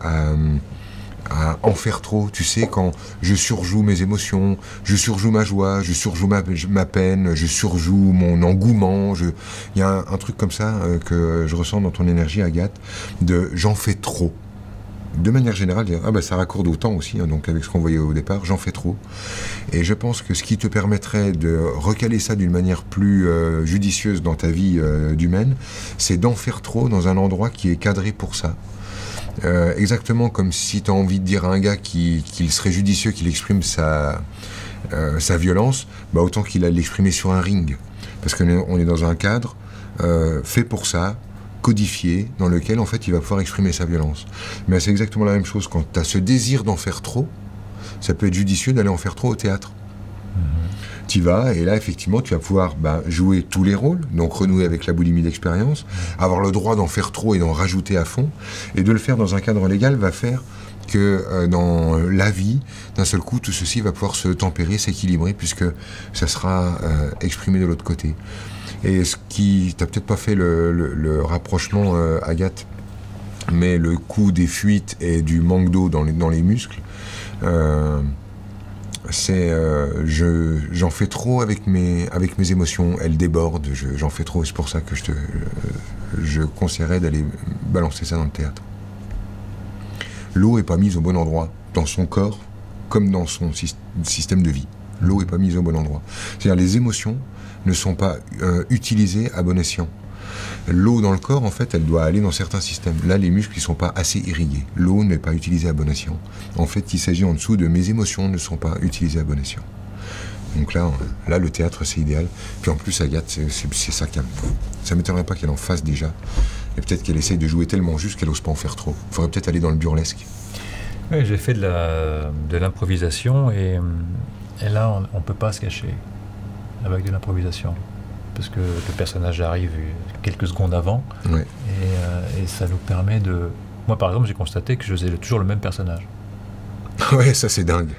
à en faire trop. Tu sais, quand je surjoue mes émotions, je surjoue ma joie, je surjoue ma peine, je surjoue mon engouement. Il y a un truc comme ça que je ressens dans ton énergie, Agathe, de j'en fais trop. De manière générale, dire, ça raccorde au temps aussi, hein, donc avec ce qu'on voyait au départ, j'en fais trop. Et je pense que ce qui te permettrait de recaler ça d'une manière plus judicieuse dans ta vie d'humaine, c'est d'en faire trop dans un endroit qui est cadré pour ça. Exactement comme si tu as envie de dire à un gars qu'il serait judicieux qu'il exprime sa violence, autant qu'il aille l'exprimer sur un ring. Parce qu'on est dans un cadre fait pour ça, codifié, dans lequel en fait il va pouvoir exprimer sa violence. Mais c'est exactement la même chose quand tu as ce désir d'en faire trop, ça peut être judicieux d'aller en faire trop au théâtre. Tu vas, et là effectivement tu vas pouvoir jouer tous les rôles, donc renouer avec la boulimie d'expérience, avoir le droit d'en faire trop et d'en rajouter à fond, et de le faire dans un cadre légal va faire que dans la vie, d'un seul coup, tout ceci va pouvoir se tempérer, s'équilibrer, puisque ça sera exprimé de l'autre côté. Et ce qui, t'as peut-être pas fait le rapprochement, Agathe, mais le coup des fuites et du manque d'eau dans les muscles, c'est j'en fais trop avec mes émotions, elles débordent, j'en fais trop, et c'est pour ça que je conseillerais d'aller balancer ça dans le théâtre. L'eau n'est pas mise au bon endroit, dans son corps, comme dans son système de vie. L'eau n'est pas mise au bon endroit. C'est-à-dire les émotions ne sont pas utilisées à bon escient. L'eau dans le corps, en fait, elle doit aller dans certains systèmes. Là, les muscles ne sont pas assez irrigués. L'eau n'est pas utilisée à bon escient. En fait, il s'agit en dessous de mes émotions ne sont pas utilisées à bon escient. Donc là, le théâtre, c'est idéal. Puis en plus, Agathe, c'est ça qui ça ne m'étonnerait pas qu'elle en fasse déjà. Et peut-être qu'elle essaye de jouer tellement juste qu'elle n'ose pas en faire trop. Il faudrait peut-être aller dans le burlesque. Oui, j'ai fait de l'improvisation et là, on ne peut pas se cacher avec de l'improvisation. Parce que le personnage arrive quelques secondes avant. Ouais. Et ça nous permet de... Moi, par exemple, j'ai constaté que je faisais toujours le même personnage. Ouais, ça c'est dingue.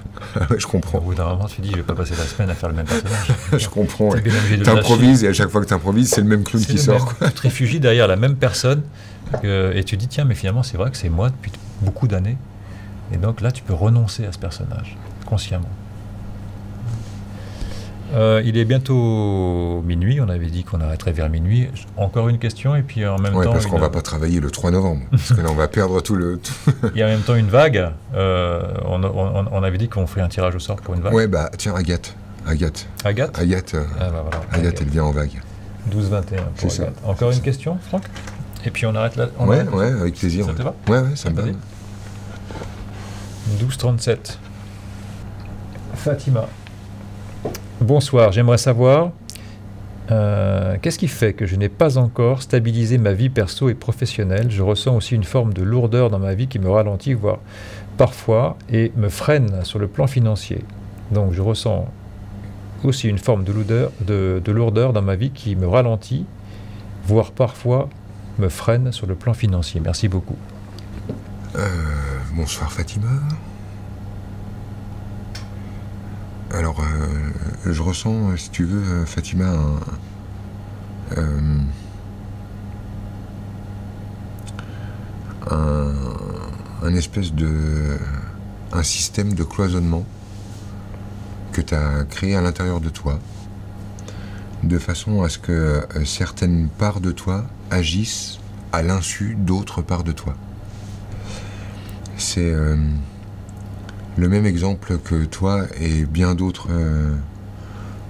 Je comprends. Au bout d'un moment, tu te dis, je vais pas passer la semaine à faire le même personnage. Je comprends. T'es bien obligé de t'improvises et à chaque fois que t'improvises, c'est le même clown qui sort. Tu te réfugies derrière la même personne et tu te dis, tiens, mais finalement, c'est vrai que c'est moi depuis beaucoup d'années. Et donc là, tu peux renoncer à ce personnage, consciemment. Il est bientôt minuit, on avait dit qu'on arrêterait vers minuit. Encore une question et puis en même temps... parce qu'on ne va pas travailler le 3 novembre, parce que là on va perdre tout le... Il y a en même temps une vague, on avait dit qu'on ferait un tirage au sort pour une vague. Ouais, tiens, Agathe. Agathe, voilà. Agathe, elle vient en vague. 12-21 pour Agathe. Encore une question, Franck? Et puis on arrête là. Ouais, avec plaisir. Ça te va? Ouais, ça me va. 12-37. Fatima. Bonsoir, j'aimerais savoir qu'est-ce qui fait que je n'ai pas encore stabilisé ma vie perso et professionnelle. Je ressens aussi une forme de lourdeur dans ma vie qui me ralentit, voire parfois, et me freine sur le plan financier. Donc je ressens aussi une forme de lourdeur dans ma vie qui me ralentit, voire parfois me freine sur le plan financier. Merci beaucoup. Bonsoir Fatima. Alors, je ressens, si tu veux, Fatima, un espèce de... un système de cloisonnement que tu as créé à l'intérieur de toi, de façon à ce que certaines parts de toi agissent à l'insu d'autres parts de toi. C'est... le même exemple que toi et bien d'autres,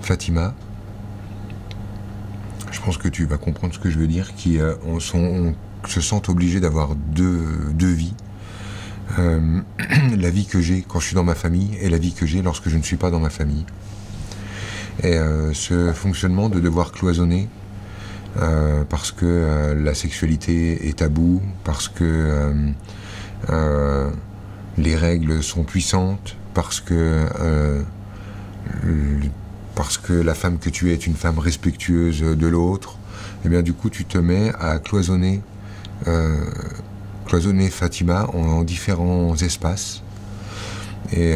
Fatima, je pense que tu vas comprendre ce que je veux dire, qui se sentent obligés d'avoir deux vies. La vie que j'ai quand je suis dans ma famille et la vie que j'ai lorsque je ne suis pas dans ma famille. Et ce fonctionnement de devoir cloisonner parce que la sexualité est tabou, parce que... les règles sont puissantes, parce que la femme que tu es est une femme respectueuse de l'autre, et bien du coup tu te mets à cloisonner Fatima en différents espaces. Et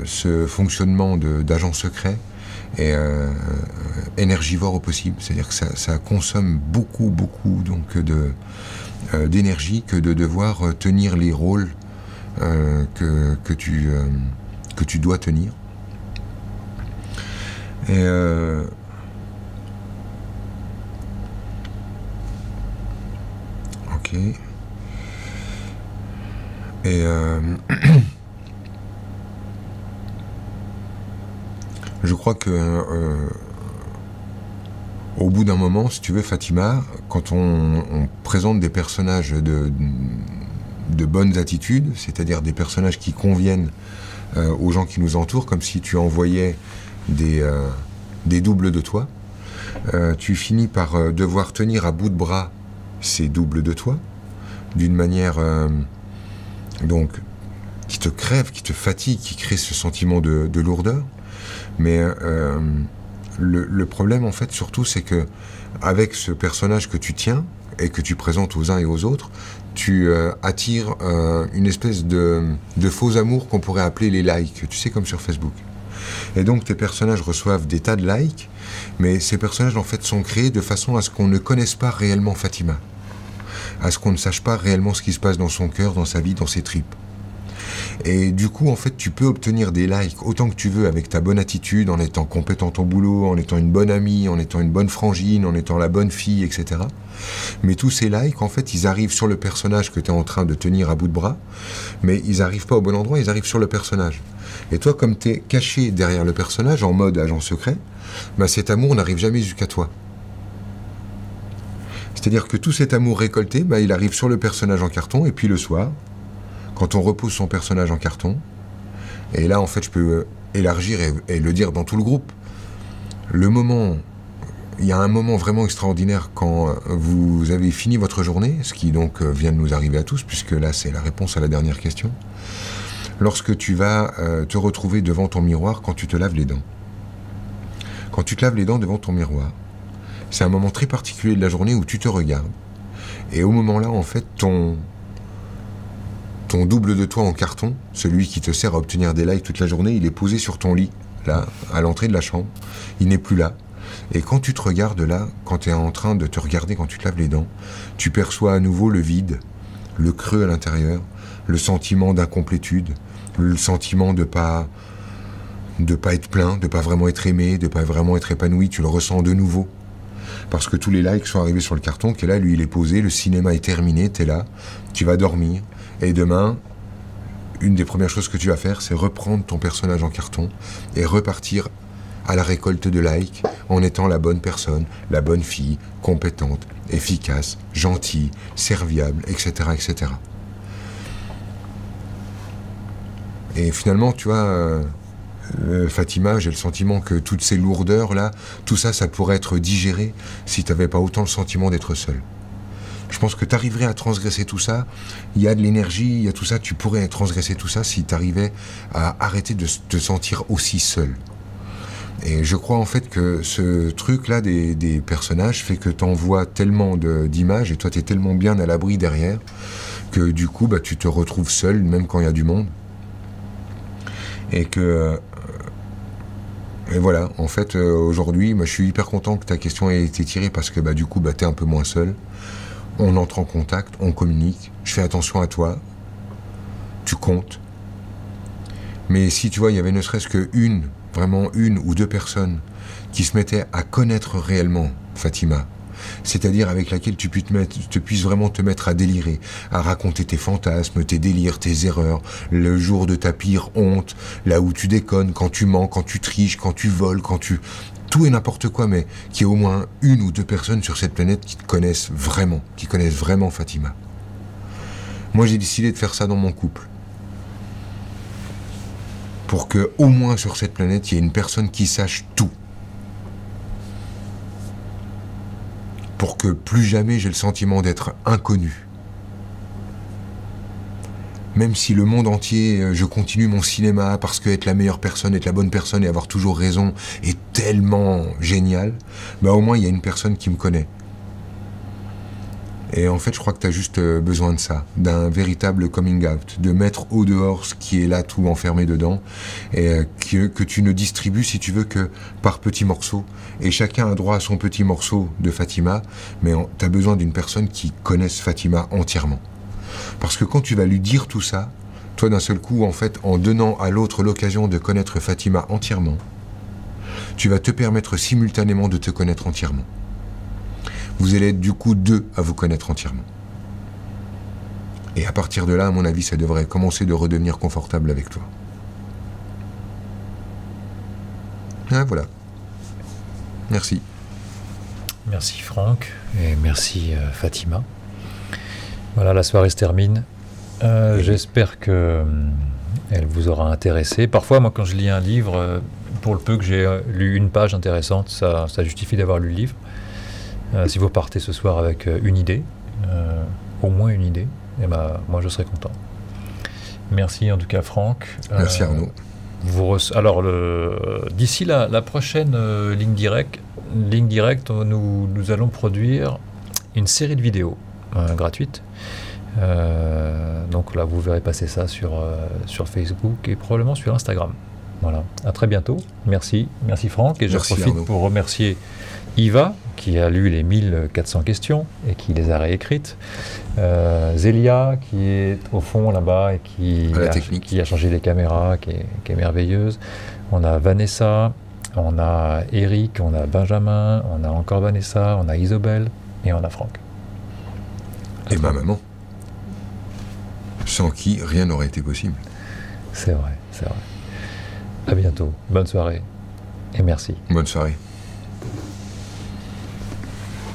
ce fonctionnement d'agent secret est énergivore au possible, c'est-à-dire que ça consomme beaucoup donc d'énergie que de devoir tenir les rôles que tu dois tenir. Et ok. Et je crois que au bout d'un moment, si tu veux, Fatima, quand on présente des personnages de bonnes attitudes, c'est-à-dire des personnages qui conviennent aux gens qui nous entourent, comme si tu envoyais des doubles de toi, tu finis par devoir tenir à bout de bras ces doubles de toi, d'une manière donc qui te crève, qui te fatigue, qui crée ce sentiment de lourdeur. Mais le problème, en fait, surtout, c'est que avec ce personnage que tu tiens et que tu présentes aux uns et aux autres, tu attires une espèce de faux amour qu'on pourrait appeler les likes, tu sais, comme sur Facebook. Et donc tes personnages reçoivent des tas de likes, mais ces personnages, en fait, sont créés de façon à ce qu'on ne connaisse pas réellement Fatima, à ce qu'on ne sache pas réellement ce qui se passe dans son cœur, dans sa vie, dans ses tripes. Et du coup, en fait, tu peux obtenir des likes autant que tu veux avec ta bonne attitude, en étant compétent au boulot, en étant une bonne amie, en étant une bonne frangine, en étant la bonne fille, etc. Mais tous ces likes, en fait, ils arrivent sur le personnage que tu es en train de tenir à bout de bras, mais ils n'arrivent pas au bon endroit, ils arrivent sur le personnage. Et toi, comme tu es caché derrière le personnage, en mode agent secret, bah, cet amour n'arrive jamais jusqu'à toi. C'est-à-dire que tout cet amour récolté, bah, il arrive sur le personnage en carton, et puis le soir, quand on repousse son personnage en carton, et là, en fait, je peux élargir et le dire dans tout le groupe. Il y a un moment vraiment extraordinaire quand vous avez fini votre journée, ce qui donc vient de nous arriver à tous, puisque là, c'est la réponse à la dernière question. Lorsque tu vas te retrouver devant ton miroir quand tu te laves les dents. Quand tu te laves les dents devant ton miroir, c'est un moment très particulier de la journée où tu te regardes. Et au moment-là, en fait, ton double de toi en carton, celui qui te sert à obtenir des likes toute la journée, il est posé sur ton lit, là, à l'entrée de la chambre. Il n'est plus là. Et quand tu te regardes là, quand tu es en train de te regarder quand tu te laves les dents, tu perçois à nouveau le vide, le creux à l'intérieur, le sentiment d'incomplétude, le sentiment de pas être plein, de pas vraiment être aimé, de pas vraiment être épanoui, tu le ressens de nouveau. Parce que tous les likes sont arrivés sur le carton, qui est là, lui il est posé, le cinéma est terminé, tu es là, tu vas dormir, et demain, une des premières choses que tu vas faire, c'est reprendre ton personnage en carton et repartir à la récolte de likes en étant la bonne personne, la bonne fille, compétente, efficace, gentille, serviable, etc., etc. Et finalement, tu vois, Fatima, j'ai le sentiment que toutes ces lourdeurs-là, tout ça, ça pourrait être digéré si tu n'avais pas autant le sentiment d'être seul. Je pense que tu arriverais à transgresser tout ça. Il y a de l'énergie, il y a tout ça. Tu pourrais transgresser tout ça si tu arrivais à arrêter de te sentir aussi seul. Et je crois en fait que ce truc-là des personnages fait que tu envoies tellement d'images et toi tu es tellement bien à l'abri derrière que du coup bah, tu te retrouves seul même quand il y a du monde. Et que... et voilà, en fait aujourd'hui je suis hyper content que ta question ait été tirée parce que bah, du coup bah, tu es un peu moins seul. On entre en contact, on communique, je fais attention à toi, tu comptes. Mais si tu vois, il y avait ne serait-ce qu'une, vraiment une ou deux personnes qui se mettaient à connaître réellement Fatima, c'est-à-dire avec laquelle tu puisses vraiment te mettre à délirer, à raconter tes fantasmes, tes délires, tes erreurs, le jour de ta pire honte, là où tu déconnes, quand tu mens, quand tu triches, quand tu voles, quand tu... Tout et n'importe quoi, mais qu'il y ait au moins une ou deux personnes sur cette planète qui te connaissent vraiment Fatima. Moi, j'ai décidé de faire ça dans mon couple. Pour que, au moins sur cette planète, il y ait une personne qui sache tout. Pour que plus jamais j'ai le sentiment d'être inconnu. Même si le monde entier, je continue mon cinéma parce que être la meilleure personne, être la bonne personne et avoir toujours raison est tellement génial, bah au moins il y a une personne qui me connaît. Et en fait, je crois que tu as juste besoin de ça, d'un véritable coming out, de mettre au dehors ce qui est là tout enfermé dedans, et que tu ne distribues, si tu veux, que par petits morceaux. Et chacun a droit à son petit morceau de Fatima, mais tu as besoin d'une personne qui connaisse Fatima entièrement. Parce que quand tu vas lui dire tout ça, Toi, d'un seul coup, en fait, en donnant à l'autre l'occasion de connaître Fatima entièrement, tu vas te permettre simultanément de te connaître entièrement. Vous allez être du coup deux à vous connaître entièrement. Et à partir de là, à mon avis, ça devrait commencer de redevenir confortable avec toi. Ah, voilà. Merci. Merci Franck et merci Fatima. Voilà, la soirée se termine. J'espère que elle vous aura intéressé. Parfois, moi, quand je lis un livre, pour le peu que j'ai lu une page intéressante, ça justifie d'avoir lu le livre. Si vous partez ce soir avec une idée, au moins une idée, eh ben, moi je serai content. Merci en tout cas Franck. Merci Arnaud. Alors, d'ici la prochaine ligne directe, nous allons produire une série de vidéos gratuites. Donc là, vous verrez passer ça sur Facebook et probablement sur Instagram. Voilà. À très bientôt. Merci Franck. Et je profite Arnaud. pour remercier Yva, qui a lu les 1400 questions et qui les a réécrites. Zélia, qui est au fond là-bas et qui a changé les caméras, qui est merveilleuse. On a Vanessa, on a Eric, on a Benjamin, on a encore Vanessa, on a Isobel et on a Franck. Et ma maman. Sans qui rien n'aurait été possible. C'est vrai. À bientôt. Bonne soirée et merci. Bonne soirée.